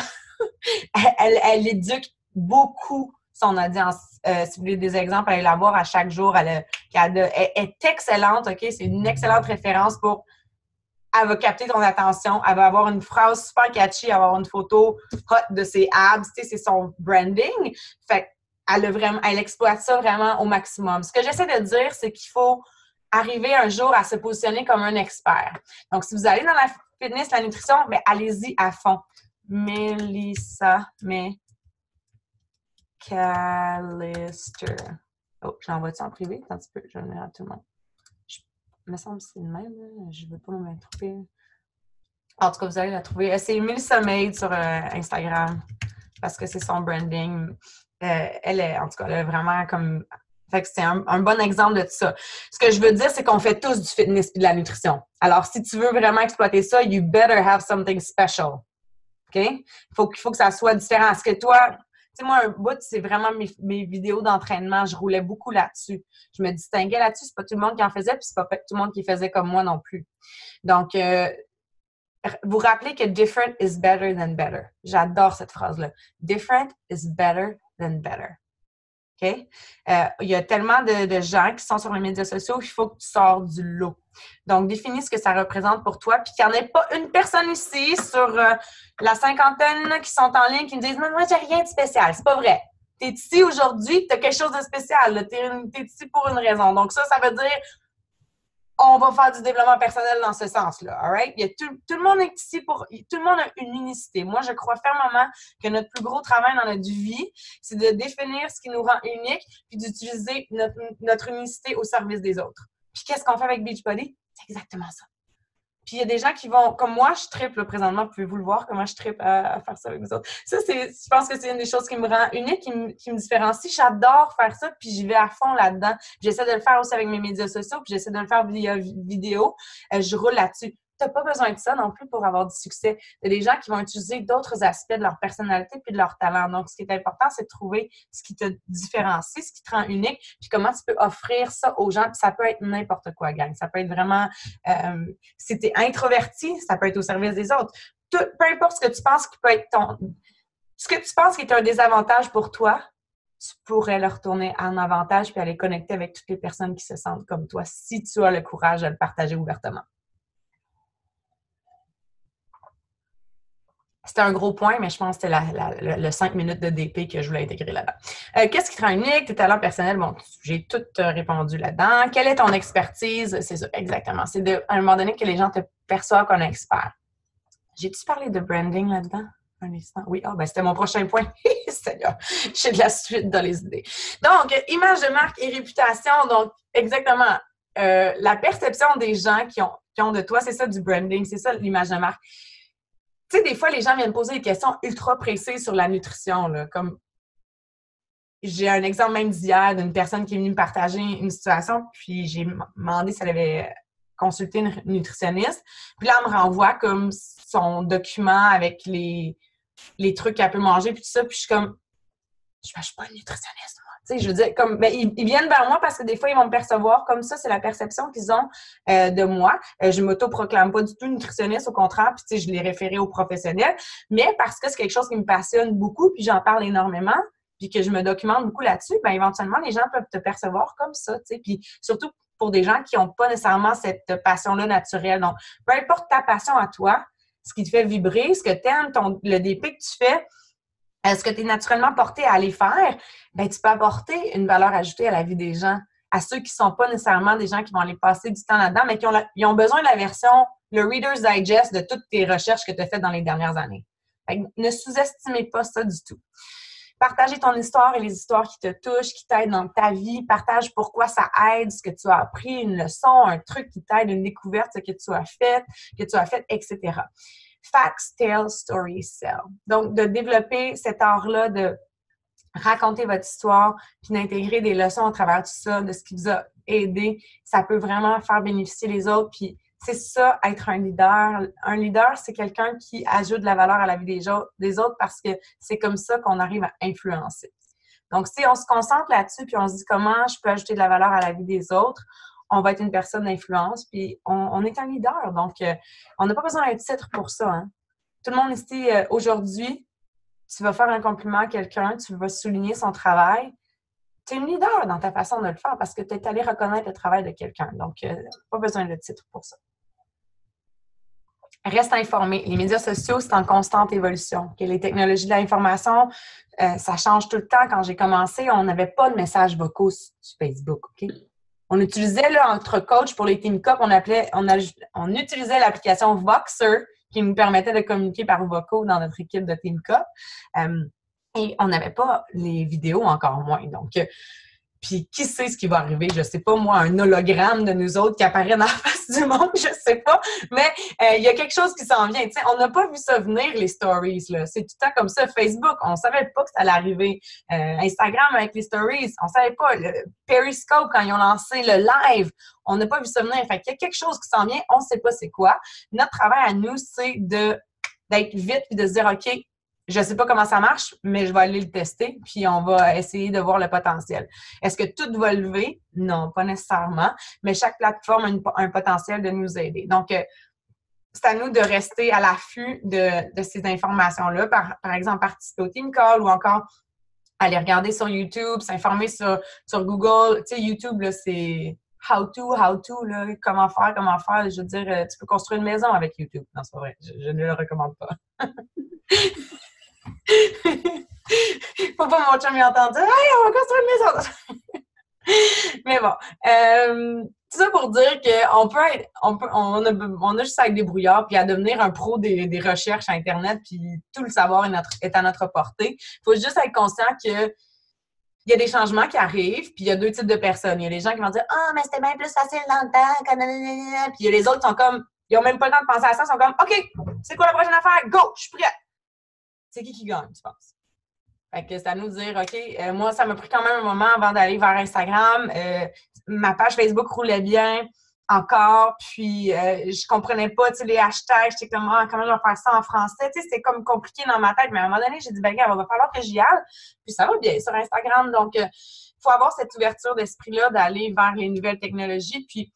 elle éduque beaucoup son audience. Si vous voulez des exemples, allez la voir à chaque jour. Elle est excellente, OK? C'est une excellente référence pour elle va capter ton attention, elle va avoir une phrase super catchy, elle va avoir une photo hot de ses abs, tu sais, c'est son branding. Fait elle exploite ça vraiment au maximum. Ce que j'essaie de dire, c'est qu'il faut arriver un jour à se positionner comme un expert. Donc, si vous allez dans la fitness, la nutrition, bien, allez-y à fond. Melissa McAllister. Oh, je l'envoie-tu en privé? Attends un petit peu, je vais le mettre à tout le monde. Il me semble que c'est le même. Je ne veux pas me tromper. En tout cas, vous allez la trouver. C'est Melissa Made sur Instagram parce que c'est son branding. Elle est, en tout cas, elle est vraiment comme... Fait que c'est un bon exemple de tout ça. Ce que je veux dire, c'est qu'on fait tous du fitness et de la nutrition. Alors, si tu veux vraiment exploiter ça, you better have something special. OK? Il faut que ça soit différent. Est-ce que toi... Tu sais, moi, un bout, c'est vraiment mes vidéos d'entraînement. Je roulais beaucoup là-dessus. Je me distinguais là-dessus. C'est pas tout le monde qui en faisait, puis c'est pas tout le monde qui faisait comme moi non plus. Donc, vous rappelez que different is better than better. J'adore cette phrase-là. Different is better than better. OK? Il y a tellement de gens qui sont sur les médias sociaux qu'il faut que tu sors du lot. Donc, définis ce que ça représente pour toi, puis qu'il n'y en ait pas une personne ici sur la cinquantaine qui sont en ligne qui me disent « Non, moi, j'ai rien de spécial. » C'est pas vrai. Tu es ici aujourd'hui, tu as quelque chose de spécial. Tu es ici pour une raison. Donc, ça veut dire on va faire du développement personnel dans ce sens-là. All right? Tout le monde est ici tout le monde a une unicité. Moi, je crois fermement que notre plus gros travail dans notre vie, c'est de définir ce qui nous rend unique puis d'utiliser notre unicité au service des autres. Puis qu'est-ce qu'on fait avec Beachbody? C'est exactement ça. Puis il y a des gens qui vont, comme moi, je trippe là, présentement, pouvez-vous le voir, comment je trippe à faire ça avec vous autres. Ça, je pense que c'est une des choses qui me rend unique, qui me différencie. J'adore faire ça, puis j'y vais à fond là-dedans. J'essaie de le faire aussi avec mes médias sociaux, puis j'essaie de le faire via vidéo. Je roule là-dessus. Tu n'as pas besoin de ça non plus pour avoir du succès. Il y a des gens qui vont utiliser d'autres aspects de leur personnalité puis de leur talent. Donc, ce qui est important, c'est de trouver ce qui te différencie, ce qui te rend unique, puis comment tu peux offrir ça aux gens. Puis ça peut être n'importe quoi, gang. Ça peut être vraiment... si tu es introverti, ça peut être au service des autres. Peu importe ce que tu penses qui peut être ce que tu penses qui est un désavantage pour toi, tu pourrais le retourner en avantage puis aller connecter avec toutes les personnes qui se sentent comme toi si tu as le courage de le partager ouvertement. C'était un gros point, mais je pense que c'était le 5 minutes de DP que je voulais intégrer là-dedans. Qu'est-ce qui te rend unique? Tes talents personnels? Bon, j'ai tout répondu là-dedans. Quelle est ton expertise? C'est ça, exactement. C'est à un moment donné que les gens te perçoivent comme expert. J'ai-tu parlé de branding là-dedans? Un instant. Oui, c'était mon prochain point. Seigneur, j'ai de la suite dans les idées. Donc, image de marque et réputation. Donc, exactement, la perception des gens qui ont de toi, c'est ça du branding, c'est ça l'image de marque. Tu sais, des fois, les gens viennent poser des questions ultra précises sur la nutrition, là, comme j'ai un exemple même d'hier d'une personne qui est venue me partager une situation, puis j'ai demandé si elle avait consulté une nutritionniste. Puis là, elle me renvoie comme son document avec les trucs qu'elle peut manger, puis tout ça. Puis je suis comme, je suis pas une nutritionniste, moi. Tu sais, je veux dire, comme, ils viennent vers moi parce que des fois, ils vont me percevoir comme ça. C'est la perception qu'ils ont de moi. Je m'auto-proclame pas du tout nutritionniste, au contraire. Puis, tu sais, je l'ai référé aux professionnels. Mais parce que c'est quelque chose qui me passionne beaucoup, puis j'en parle énormément, puis que je me documente beaucoup là-dessus, bien, éventuellement, les gens peuvent te percevoir comme ça, tu sais. Puis, surtout pour des gens qui n'ont pas nécessairement cette passion-là naturelle. Donc, peu importe ta passion à toi, ce qui te fait vibrer, ce que tu aimes, le DP que tu fais, ce que tu es naturellement porté à aller faire, bien, tu peux apporter une valeur ajoutée à la vie des gens, à ceux qui ne sont pas nécessairement des gens qui vont aller passer du temps là-dedans, mais ils ont besoin de la version, le Reader's Digest de toutes tes recherches que tu as faites dans les dernières années. Fait que ne sous-estimez pas ça du tout. Partager ton histoire et les histoires qui te touchent, qui t'aident dans ta vie. Partage pourquoi ça aide, ce que tu as appris, une leçon, un truc qui t'aide, une découverte, ce que tu as fait, etc. Facts, tell, stories, sell. Donc, de développer cet art-là de raconter votre histoire puis d'intégrer des leçons à travers tout ça, de ce qui vous a aidé, ça peut vraiment faire bénéficier les autres. Puis, c'est ça, être un leader. Un leader, c'est quelqu'un qui ajoute de la valeur à la vie des autres parce que c'est comme ça qu'on arrive à influencer. Donc, si on se concentre là-dessus puis on se dit comment je peux ajouter de la valeur à la vie des autres, on va être une personne d'influence puis on est un leader. Donc, on n'a pas besoin d'un titre pour ça. Hein. Tout le monde ici, aujourd'hui, tu vas faire un compliment à quelqu'un, tu vas souligner son travail. Tu es une leader dans ta façon de le faire parce que tu es allé reconnaître le travail de quelqu'un. Donc, pas besoin de titre pour ça. Reste informé. Les médias sociaux, c'est en constante évolution. Okay? Les technologies de l'information, ça change tout le temps. Quand j'ai commencé, on n'avait pas de messages vocaux sur Facebook. Okay? On utilisait, là, entre coachs pour les Team Cup, on utilisait l'application Voxer qui nous permettait de communiquer par vocaux dans notre équipe de Team Cup. Et on n'avait pas les vidéos, encore moins. Donc, puis qui sait ce qui va arriver? Je sais pas, moi, un hologramme de nous autres qui apparaît dans la face du monde, je sais pas. Mais il y a quelque chose qui s'en vient. Tu sais, on n'a pas vu ça venir, les stories, là. C'est tout le temps comme ça. Facebook, on savait pas que ça allait arriver. Instagram avec les stories, on savait pas. Le Periscope, quand ils ont lancé le live, on n'a pas vu ça venir. Fait qu'il y a quelque chose qui s'en vient, on sait pas c'est quoi. Notre travail à nous, c'est d'être vite et de se dire, OK, je ne sais pas comment ça marche, mais je vais aller le tester, puis on va essayer de voir le potentiel. Est-ce que tout va lever? Non, pas nécessairement, mais chaque plateforme a un potentiel de nous aider. Donc, c'est à nous de rester à l'affût de ces informations-là. Par exemple, participer au Team Call ou encore aller regarder sur YouTube, s'informer sur Google. Tu sais, YouTube, là, c'est how to, là, comment faire. Je veux dire, tu peux construire une maison avec YouTube. Non, c'est pas vrai. Je ne le recommande pas. Faut pas mon chum y entendre dire « Hey, on va construire une maison! » Mais bon, tout ça pour dire qu'on a juste à être débrouillard puis à devenir un pro des recherches Internet puis tout le savoir est à notre portée. Il faut juste être conscient que il y a des changements qui arrivent, puis il y a deux types de personnes. Il y a les gens qui vont dire « Ah, mais c'était bien plus facile dans le temps! » Puis il y a les autres qui sont comme, ils n'ont même pas le temps de penser à ça, ils sont comme « OK, c'est quoi la prochaine affaire? Go! Je suis prête! » C'est qui gagne, tu penses? Fait que c'est à nous de dire, OK, moi, ça m'a pris quand même un moment avant d'aller vers Instagram. Ma page Facebook roulait bien encore, puis je comprenais pas, tu sais, les hashtags, j'étais comme, comment je vais faire ça en français? Tu sais, c'était comme compliqué dans ma tête, mais à un moment donné, j'ai dit, ben, gars, il va falloir que j'y aille. Puis ça va bien sur Instagram. Donc, il faut avoir cette ouverture d'esprit-là d'aller vers les nouvelles technologies. Puis,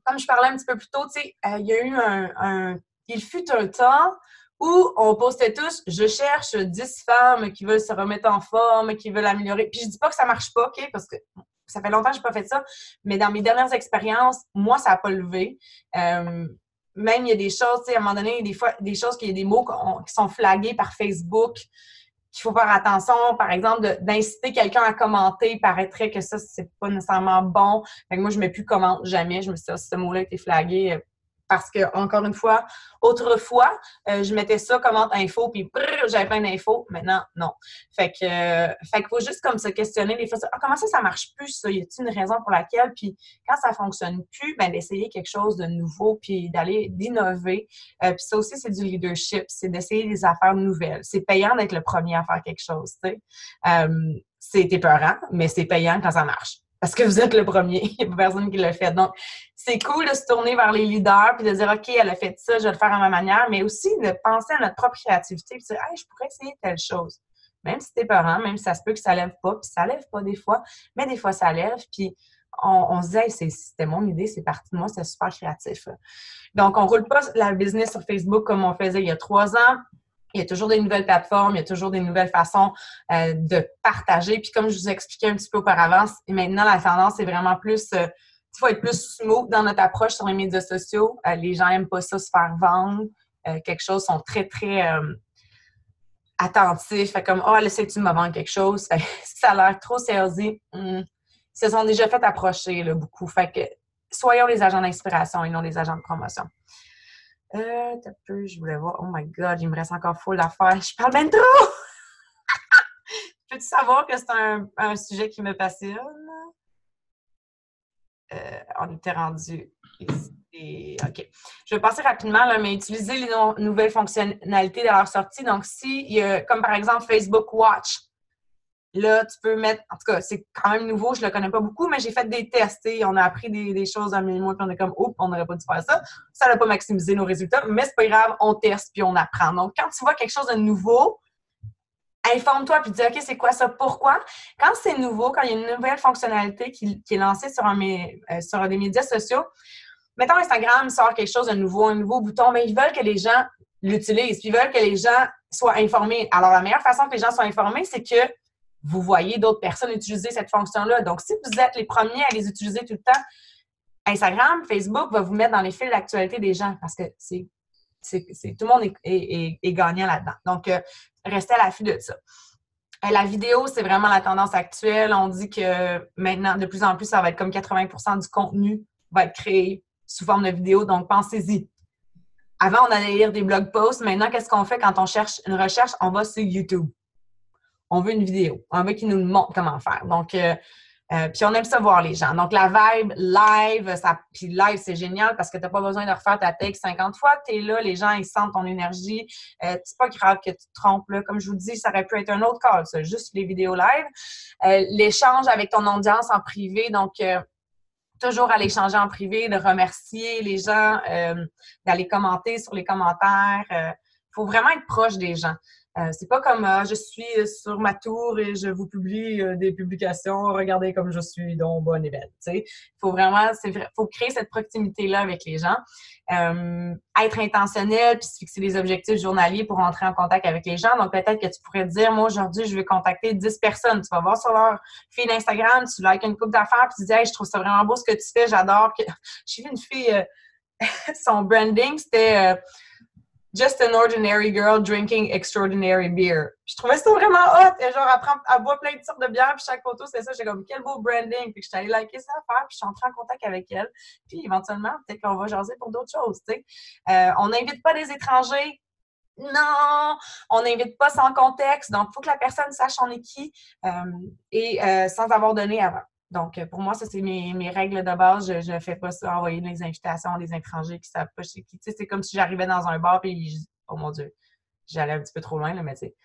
comme je parlais un petit peu plus tôt, tu sais, il y a eu il fut un temps où on postait tous « Je cherche 10 femmes qui veulent se remettre en forme, qui veulent améliorer. » Puis je dis pas que ça marche pas, OK? Parce que ça fait longtemps que j'ai pas fait ça. Mais dans mes dernières expériences, moi, ça a pas levé. Même, il y a des choses, tu sais, à un moment donné, des fois, des choses, qu'il y a des mots qui sont flagués par Facebook, qu'il faut faire attention. Par exemple, d'inciter quelqu'un à commenter, il paraîtrait que ça, c'est pas nécessairement bon. Fait que moi, je mets plus « commente jamais ». Je me suis dit, ce mot-là a été flagué. Parce que, encore une fois, autrefois, je mettais ça comme info, puis j'avais plein d'infos. Maintenant, non. Fait qu'il faut juste comme se questionner des fois. Comment ça marche plus, ça? Y a-t-il une raison pour laquelle? Puis quand ça fonctionne plus, ben d'essayer quelque chose de nouveau, puis d'innover. Puis ça aussi, c'est du leadership. C'est d'essayer des affaires nouvelles. C'est payant d'être le premier à faire quelque chose, tu sais. C'est épeurant, mais c'est payant quand ça marche. Parce que vous êtes le premier, il n'y a pas personne qui l'a fait. Donc, c'est cool de se tourner vers les leaders puis de dire, OK, elle a fait ça, je vais le faire à ma manière, mais aussi de penser à notre propre créativité puis de dire, hey, je pourrais essayer telle chose. Même si c'est peurant, même si ça se peut que ça lève pas, puis ça lève pas des fois, mais des fois ça lève, puis on se dit, hey, c'était mon idée, c'est parti de moi, c'est super créatif. Donc, on roule pas la business sur Facebook comme on faisait il y a 3 ans. Il y a toujours des nouvelles plateformes, il y a toujours des nouvelles façons de partager. Puis comme je vous expliquais un petit peu auparavant, maintenant, la tendance est vraiment plus... il faut être plus smooth dans notre approche sur les médias sociaux. Les gens n'aiment pas ça se faire vendre. Quelque chose, sont très, très attentifs. Fait comme, oh, essaie-tu de me vendre quelque chose? Fait, si ça a l'air trop salesy, ils se sont déjà fait approcher là, beaucoup. Fait que soyons les agents d'inspiration et non les agents de promotion. T'as peu, je voulais voir. Oh my God, il me reste encore full d'affaires. Je parle bien trop! Peux-tu savoir que c'est un sujet qui me passionne? On était rendu ici. OK. Je vais passer rapidement, là, mais utiliser les nouvelles fonctionnalités de leur sortie. Donc, il y a, comme par exemple Facebook Watch, là, tu peux mettre, en tout cas, c'est quand même nouveau, je le connais pas beaucoup, mais j'ai fait des tests, et on a appris des choses dans mes mois, puis on est comme, oups, on n'aurait pas dû faire ça. Ça n'a pas maximisé nos résultats, mais c'est pas grave, on teste, puis on apprend. Donc, quand tu vois quelque chose de nouveau, informe-toi, puis dis, OK, c'est quoi ça? Pourquoi? Quand c'est nouveau, quand il y a une nouvelle fonctionnalité qui est lancée sur des médias sociaux, mettons Instagram sort quelque chose de nouveau, un nouveau bouton, mais ils veulent que les gens l'utilisent, puis ils veulent que les gens soient informés. Alors, la meilleure façon que les gens soient informés, c'est que vous voyez d'autres personnes utiliser cette fonction-là. Donc, si vous êtes les premiers à les utiliser tout le temps, Instagram, Facebook va vous mettre dans les fils d'actualité des gens parce que tout le monde est gagnant là-dedans. Donc, restez à l'affût de ça. La vidéo, c'est vraiment la tendance actuelle. On dit que maintenant, de plus en plus, ça va être comme 80% du contenu va être créé sous forme de vidéo. Donc, pensez-y. Avant, on allait lire des blog posts. Maintenant, qu'est-ce qu'on fait quand on cherche une recherche? On va sur YouTube. On veut une vidéo. On veut qu'ils nous montrent comment faire. Donc, puis on aime ça voir les gens. Donc, la vibe live, puis live, c'est génial parce que tu n'as pas besoin de refaire ta texte 50 fois. Tu es là, les gens, ils sentent ton énergie. C'est pas grave que tu te trompes. Là. Comme je vous dis, ça aurait pu être un autre call, ça, juste les vidéos live. L'échange avec ton audience en privé. Donc, toujours aller échanger en privé, de remercier les gens, d'aller commenter sur les commentaires. Faut vraiment être proche des gens. C'est pas comme je suis sur ma tour et je vous publie des publications, regardez comme je suis donc bonne et belle. Il faut vraiment, faut créer cette proximité-là avec les gens. Être intentionnel puis se fixer des objectifs journaliers pour entrer en contact avec les gens. Donc, peut-être que tu pourrais te dire, moi, aujourd'hui, je vais contacter 10 personnes. Tu vas voir sur leur fil Instagram, tu likes une couple d'affaires puis tu dis, hey, je trouve ça vraiment beau ce que tu fais, j'adore. J'ai vu une fille, son branding, c'était Just an ordinary girl drinking extraordinary beer. Je trouvais ça vraiment hot. Et genre, elle boit plein de sortes de bières, puis chaque photo, c'est ça. J'étais comme, quel beau branding. Puis je suis allée liker ça affaire, puis je suis entrée en contact avec elle. Puis éventuellement, peut-être qu'on va jaser pour d'autres choses, tu sais. On n'invite pas des étrangers. Non! On n'invite pas sans contexte. Donc, il faut que la personne sache on est qui sans avoir donné avant. Donc, pour moi, ça, c'est mes règles de base. Je ne fais pas ça, envoyer des invitations à des étrangers qui ne savent pas chez qui. Tu sais, c'est comme si j'arrivais dans un bar et oh mon Dieu, j'allais un petit peu trop loin, là, mais tu sais.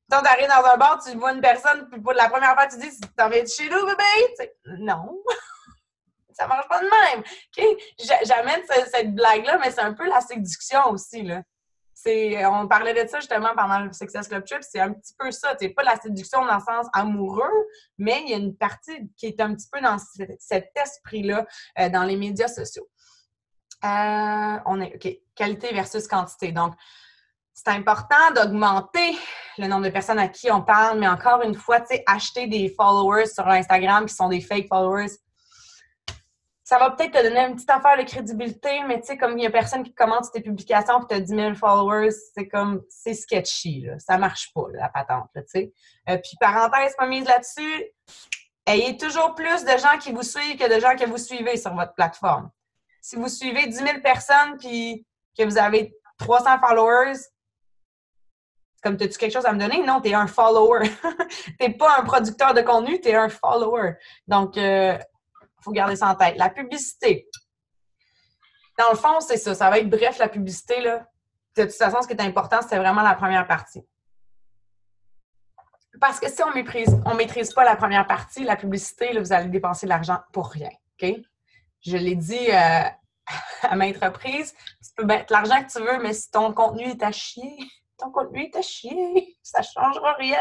Donc, tu arrives dans un bar, tu vois une personne, puis pour la première fois, tu dis, t'en viens de chez nous, bébé? Tu sais, non! Ça marche pas de même. OK? J'amène cette blague-là, mais c'est un peu la séduction aussi, là. On parlait de ça justement pendant le Success Club Trip, c'est un petit peu ça. C'est pas la séduction dans le sens amoureux, mais il y a une partie qui est un petit peu dans cet esprit-là dans les médias sociaux. OK. Qualité versus quantité. Donc, c'est important d'augmenter le nombre de personnes à qui on parle, mais encore une fois, tu sais, acheter des followers sur Instagram qui sont des fake followers, ça va peut-être te donner une petite affaire de crédibilité, mais tu sais, comme il y a personne qui commente tes publications et tu as 10 000 followers, c'est sketchy, là. Ça marche pas, là, la patente, là, tu sais. Puis, parenthèse pas mise là-dessus, ayez toujours plus de gens qui vous suivent que de gens que vous suivez sur votre plateforme. Si vous suivez 10 000 personnes puis que vous avez 300 followers, comme, as-tu quelque chose à me donner? Non, tu es un follower. Tu n'es pas un producteur de contenu, tu es un follower. Donc, il faut garder ça en tête. La publicité. Dans le fond, c'est ça. Ça va être bref, la publicité, là. De toute façon, ce qui est important, c'est vraiment la première partie. Parce que si on maîtrise pas la première partie, la publicité, là, vous allez dépenser de l'argent pour rien. OK? Je l'ai dit à maintes reprises, tu peux mettre l'argent que tu veux, mais si ton contenu est à chier, ton contenu est à chier, ça changera rien.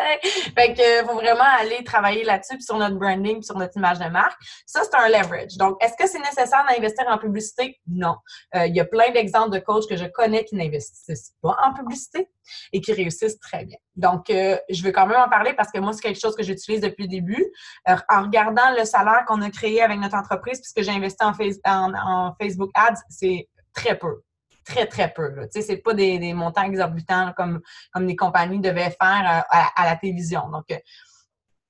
Fait que faut vraiment aller travailler là-dessus, puis sur notre branding, puis sur notre image de marque. Ça, c'est un leverage. Donc, est-ce que c'est nécessaire d'investir en publicité? Non. Il y a plein d'exemples de coachs que je connais qui n'investissent pas en publicité et qui réussissent très bien. Donc, je veux quand même en parler parce que moi, c'est quelque chose que j'utilise depuis le début. En regardant le salaire qu'on a créé avec notre entreprise, puisque j'ai investi en Facebook Ads, c'est très peu. Très, très peu. Tu sais, c'est pas des montants exorbitants là, comme des compagnies devaient faire à la télévision. Donc,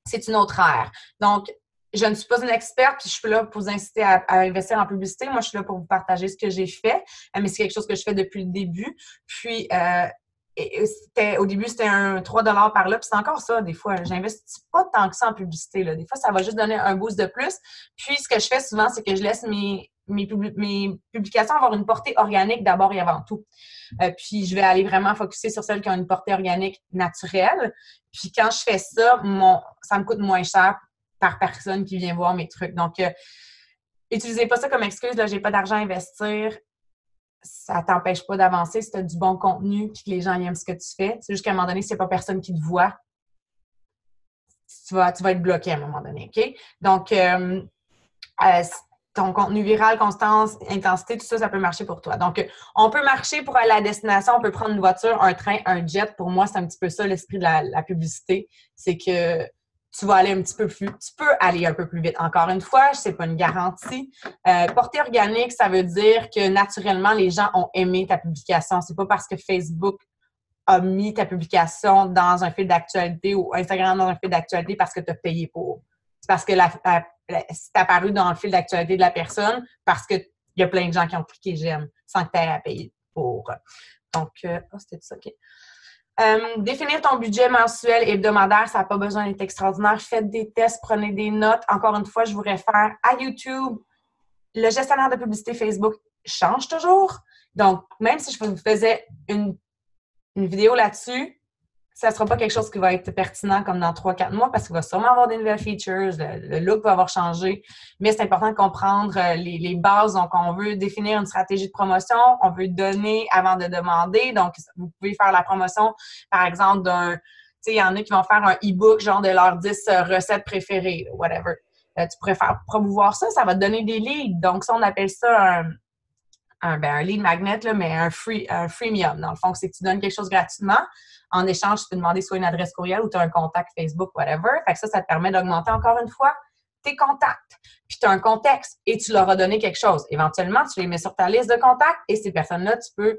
c'est une autre ère. Donc, je ne suis pas une experte, puis je suis là pour vous inciter à investir en publicité. Moi, je suis là pour vous partager ce que j'ai fait, mais c'est quelque chose que je fais depuis le début. Puis, au début, c'était un 3 $ par là, puis c'est encore ça, des fois. J'investis pas tant que ça en publicité. Là. Des fois, ça va juste donner un boost de plus. Puis, ce que je fais souvent, c'est que je laisse mes publications avoir une portée organique d'abord et avant tout. Puis, je vais aller vraiment focusser sur celles qui ont une portée organique naturelle. Puis, quand je fais ça, ça me coûte moins cher par personne qui vient voir mes trucs. Donc, utilisez pas ça comme excuse, là, j'ai pas d'argent à investir. Ça t'empêche pas d'avancer si tu as du bon contenu puis que les gens aiment ce que tu fais. C'est juste qu'à un moment donné, s'il n'y a pas personne qui te voit, tu vas être bloqué à un moment donné, OK? Donc, ton contenu viral, constance, intensité, tout ça, ça peut marcher pour toi. Donc, on peut marcher pour aller à la destination, on peut prendre une voiture, un train, un jet. Pour moi, c'est un petit peu ça l'esprit de la publicité. C'est que tu vas aller un petit peu plus, tu peux aller un peu plus vite. Encore une fois, c'est pas une garantie. Portée organique, ça veut dire que naturellement, les gens ont aimé ta publication. C'est pas parce que Facebook a mis ta publication dans un fil d'actualité ou Instagram dans un fil d'actualité parce que tu as payé pour. C'est parce que c'est apparu dans le fil d'actualité de la personne parce qu'il y a plein de gens qui ont cliqué j'aime sans que tu aies à payer pour. Donc, c'était ça, OK. Définir ton budget mensuel et hebdomadaire, ça n'a pas besoin d'être extraordinaire. Faites des tests, prenez des notes. Encore une fois, je vous réfère à YouTube. Le gestionnaire de publicité Facebook change toujours. Donc, même si je vous faisais une vidéo là-dessus, ça ne sera pas quelque chose qui va être pertinent comme dans 3-4 mois parce qu'il va sûrement avoir des nouvelles features, le look va avoir changé, mais c'est important de comprendre les bases. Donc, on veut définir une stratégie de promotion, on veut donner avant de demander. Donc, vous pouvez faire la promotion, par exemple, tu sais, il y en a qui vont faire un e-book genre de leurs 10 recettes préférées, whatever. Tu pourrais faire promouvoir ça, ça va te donner des leads. Donc, ça, on appelle ça un lead magnet, là, mais un freemium. Dans le fond, c'est que tu donnes quelque chose gratuitement. En échange, tu peux demander soit une adresse courriel ou tu as un contact Facebook, whatever. Fait que ça te permet d'augmenter encore une fois tes contacts. Puis tu as un contexte et tu leur as donné quelque chose. Éventuellement, tu les mets sur ta liste de contacts et ces personnes-là, tu peux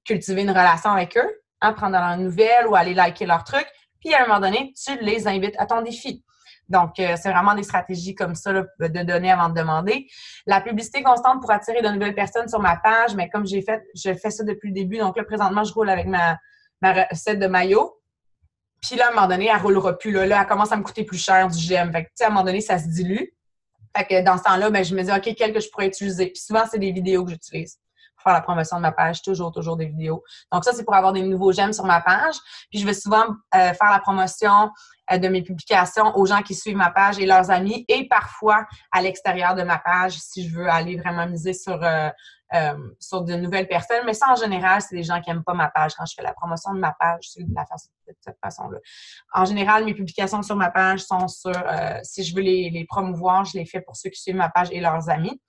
cultiver une relation avec eux, prendre leurs nouvelles ou aller liker leurs trucs. Puis à un moment donné, tu les invites à ton défi. Donc, c'est vraiment des stratégies comme ça là, de donner avant de demander. La publicité constante pour attirer de nouvelles personnes sur ma page, mais comme je fais ça depuis le début. Donc là, présentement, je roule avec ma recette de maillot. Puis là, à un moment donné, elle ne roulera plus. Là, elle commence à me coûter plus cher du GM. Fait que, tu sais, à un moment donné, ça se dilue. Fait que dans ce temps-là, ben, je me dis, OK, quel que je pourrais utiliser? Puis souvent, c'est des vidéos que j'utilise pour faire la promotion de ma page. Toujours des vidéos. Donc ça, c'est pour avoir des nouveaux j'aime sur ma page. Puis je vais souvent faire la promotion de mes publications aux gens qui suivent ma page et leurs amis et parfois à l'extérieur de ma page si je veux aller vraiment miser sur de nouvelles personnes. Mais ça, en général, c'est des gens qui n'aiment pas ma page. Quand je fais la promotion de ma page, c'est de cette façon-là. En général, mes publications sur ma page sont sur, si je veux les promouvoir, je les fais pour ceux qui suivent ma page et leurs amis.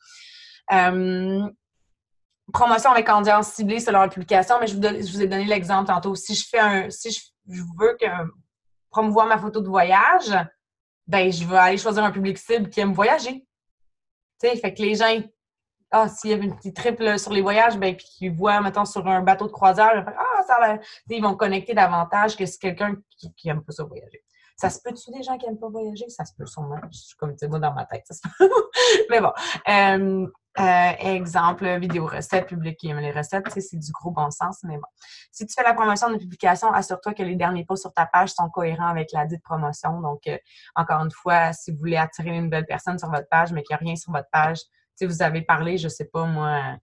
Promotion avec audience ciblée selon la publication, mais je vous ai donné l'exemple tantôt. Si je veux promouvoir ma photo de voyage, ben je vais aller choisir un public cible qui aime voyager. Tu sais, fait que les gens, s'il y a une petite triple sur les voyages, ben puis qu'ils voient, mettons, sur un bateau de croisière, ils vont connecter davantage que si quelqu'un qui aime pas ça voyager. Ça se peut-tu des gens qui n'aiment pas voyager? Ça se peut sûrement. Je suis comme, tu sais, moi, dans ma tête, ça se peut. Mais bon. Exemple, vidéo recettes publiques. Mais les recettes, tu sais, c'est du gros bon sens, mais bon. Si tu fais la promotion d'une publication, assure-toi que les derniers posts sur ta page sont cohérents avec la dite promotion. Donc, encore une fois, si vous voulez attirer une nouvelle personne sur votre page, mais qu'il n'y a rien sur votre page, tu sais, vous avez parlé, je sais pas, moi,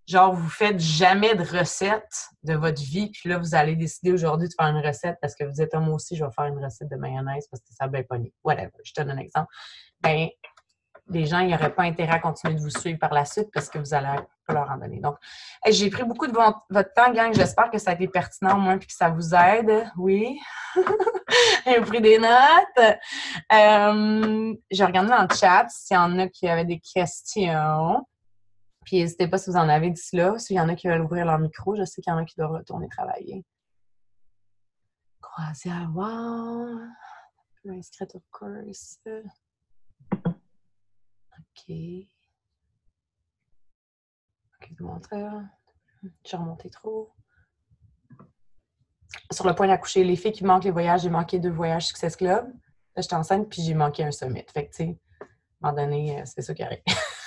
genre, vous faites jamais de recette de votre vie, puis là, vous allez décider aujourd'hui de faire une recette parce que vous dites, moi aussi, je vais faire une recette de mayonnaise parce que ça a bien pogné. Whatever, je te donne un exemple. Ben, les gens n'auraient pas intérêt à continuer de vous suivre par la suite parce que vous allez pas leur en donner. Donc, j'ai pris beaucoup de votre temps, gang. J'espère que ça a été pertinent au moins et que ça vous aide. Oui. J'ai pris des notes. J'ai regardé dans le chat s'il y en a qui avaient des questions. Puis n'hésitez pas si vous en avez d'ici là. S'il y en a qui veulent ouvrir leur micro, je sais qu'il y en a qui doivent retourner travailler. Croisière, wow! Inscrite au course. OK. OK, je vous montre. J'ai remonté trop. Sur le point d'accoucher, les filles qui manquent les voyages, j'ai manqué 2 voyages Success Club. Là, j'étais enceinte, puis j'ai manqué un summit. Fait que, tu sais, à un moment donné, c'est ça qui arrive.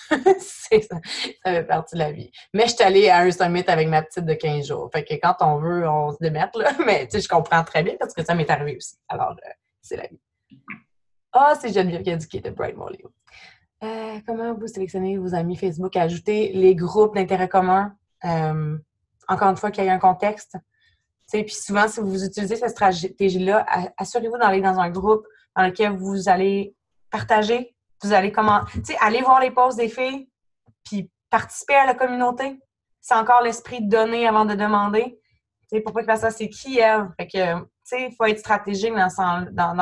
Ça fait partie de la vie. Mais je suis allée à un summit avec ma petite de 15 jours. Fait que quand on veut, on se démette, là. Mais, tu sais, je comprends très bien parce que ça m'est arrivé aussi. Alors, c'est la vie. Ah, c'est Geneviève qui a dit qu'il était Bright Molio. Comment vous sélectionnez vos amis Facebook? Ajouter les groupes d'intérêt commun. Encore une fois, qu'il y ait un contexte. Puis souvent, si vous utilisez cette stratégie-là, assurez-vous d'aller dans un groupe dans lequel vous allez partager, vous allez aller voir les posts des filles, puis participer à la communauté. C'est encore l'esprit de donner avant de demander. Pour pas que ça, c'est qui elle? Fait que, il faut être stratégique dans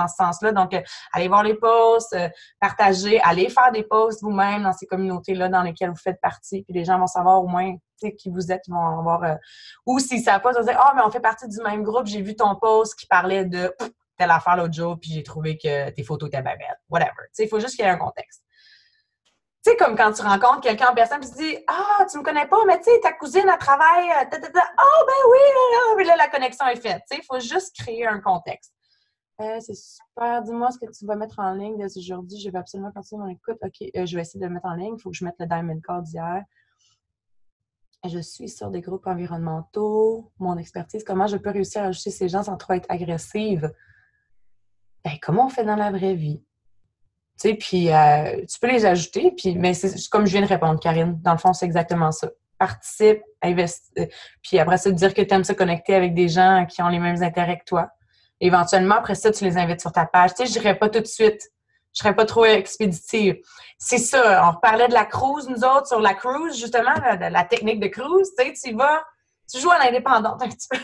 ce sens-là. Donc, allez voir les posts, partager, allez faire des posts vous-même dans ces communautés-là dans lesquelles vous faites partie. Puis les gens vont savoir au moins qui vous êtes, ils vont avoir... ou s'ils ne savent pas, ils vont dire « Ah, mais on fait partie du même groupe, j'ai vu ton post qui parlait de telle affaire l'autre jour, puis j'ai trouvé que tes photos étaient bien belles. » Whatever. Il faut juste qu'il y ait un contexte. Tu sais, comme quand tu rencontres quelqu'un en personne, puis tu dis « Ah, tu me connais pas, mais tu sais, ta cousine, elle travaille, oh, ben oui, là, là, là, la connexion est faite. » Tu sais, il faut juste créer un contexte. C'est super. Dis-moi ce que tu vas mettre en ligne dès aujourd'hui. Je vais absolument continuer mon écoute. OK, je vais essayer de le mettre en ligne. Il faut que je mette le Diamond Card d'hier. Je suis sur des groupes environnementaux. Mon expertise, comment je peux réussir à ajouter ces gens sans trop être agressive? Ben, comment on fait dans la vraie vie? Tu sais, puis tu peux les ajouter, mais c'est comme je viens de répondre, Karine. Dans le fond, c'est exactement ça. Participe, investis, puis après ça, dire que tu aimes se connecter avec des gens qui ont les mêmes intérêts que toi. Éventuellement, après ça, tu les invites sur ta page. Tu sais, je dirais pas tout de suite. Je serais pas trop expéditive. C'est ça. On reparlait de la cruise, nous autres, sur la cruise, justement, la technique de cruise. Tu sais, tu joues à l'indépendante un petit peu.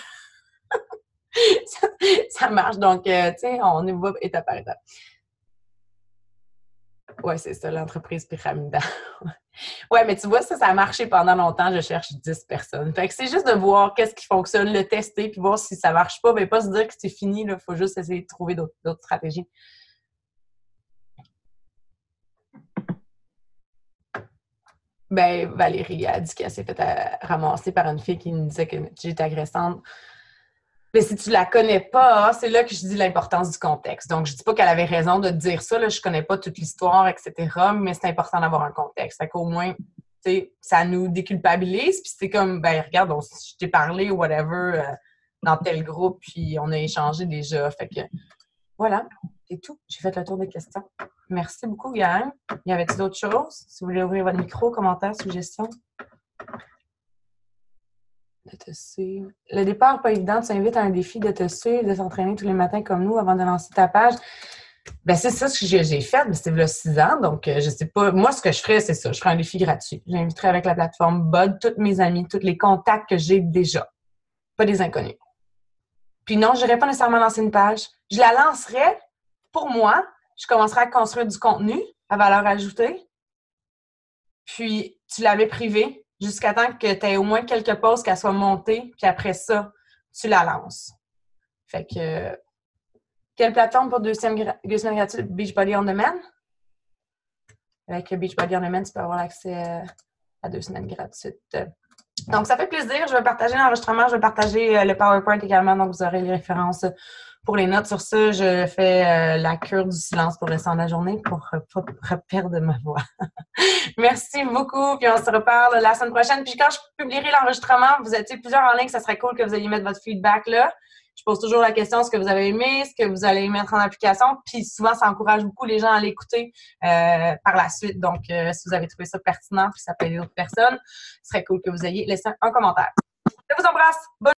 ça marche. Donc, tu sais, on y va étape par étape. Oui, c'est ça, l'entreprise pyramidale. Oui, mais tu vois, ça a marché pendant longtemps. Je cherche 10 personnes. Fait que c'est juste de voir qu'est-ce qui fonctionne, le tester, puis voir si ça marche pas. Mais pas se dire que c'est fini. Il faut juste essayer de trouver d'autres stratégies. Ben, Valérie a dit qu'elle s'est fait ramasser par une fille qui me disait que j'étais agressante. Mais si tu la connais pas, c'est là que je dis l'importance du contexte. Donc, je dis pas qu'elle avait raison de dire ça. Là, je connais pas toute l'histoire, etc. Mais c'est important d'avoir un contexte. Fait qu'au moins, tu sais, ça nous déculpabilise. Puis c'est comme, ben regarde, je t'ai parlé ou whatever dans tel groupe, puis on a échangé déjà. Fait que voilà, c'est tout. J'ai fait le tour des questions. Merci beaucoup, gang. Y avait-il d'autres choses? Si vous voulez ouvrir votre micro, commentaires, suggestions. De te suivre. Le départ, pas évident. Tu invites à un défi de te suivre, de s'entraîner tous les matins comme nous avant de lancer ta page. Ben c'est ça ce que j'ai fait, mais c'était il y a 6 ans. Donc, je sais pas. Moi, ce que je ferais, c'est ça. Je ferais un défi gratuit. J'inviterais avec la plateforme Bud tous mes amis, tous les contacts que j'ai déjà. Pas des inconnus. Puis non, je n'irais pas nécessairement lancer une page. Je la lancerais pour moi. Je commencerais à construire du contenu à valeur ajoutée. Puis, tu l'avais privé jusqu'à temps que tu aies au moins quelques posts qu'elle soit montée, puis après ça, tu la lances. Fait que, quelle plateforme pour 2 semaines gratuites? Beachbody On Demand? Avec Beachbody On Demand, tu peux avoir accès à 2 semaines gratuites. Donc, ça fait plaisir. Je vais partager l'enregistrement, je vais partager le PowerPoint également, donc vous aurez les références pour les notes. Sur ça, je fais la cure du silence pour le restant de la journée pour pas perdre ma voix. Merci beaucoup, puis on se reparle la semaine prochaine. Puis quand je publierai l'enregistrement, vous êtes plusieurs en ligne, ça serait cool que vous alliez mettre votre feedback là. Je pose toujours la question, ce que vous avez aimé, ce que vous allez mettre en application. Puis souvent, ça encourage beaucoup les gens à l'écouter par la suite. Donc, si vous avez trouvé ça pertinent puis ça peut aider d'autres personnes, ce serait cool que vous ayez laissé un commentaire. Je vous embrasse. Bonne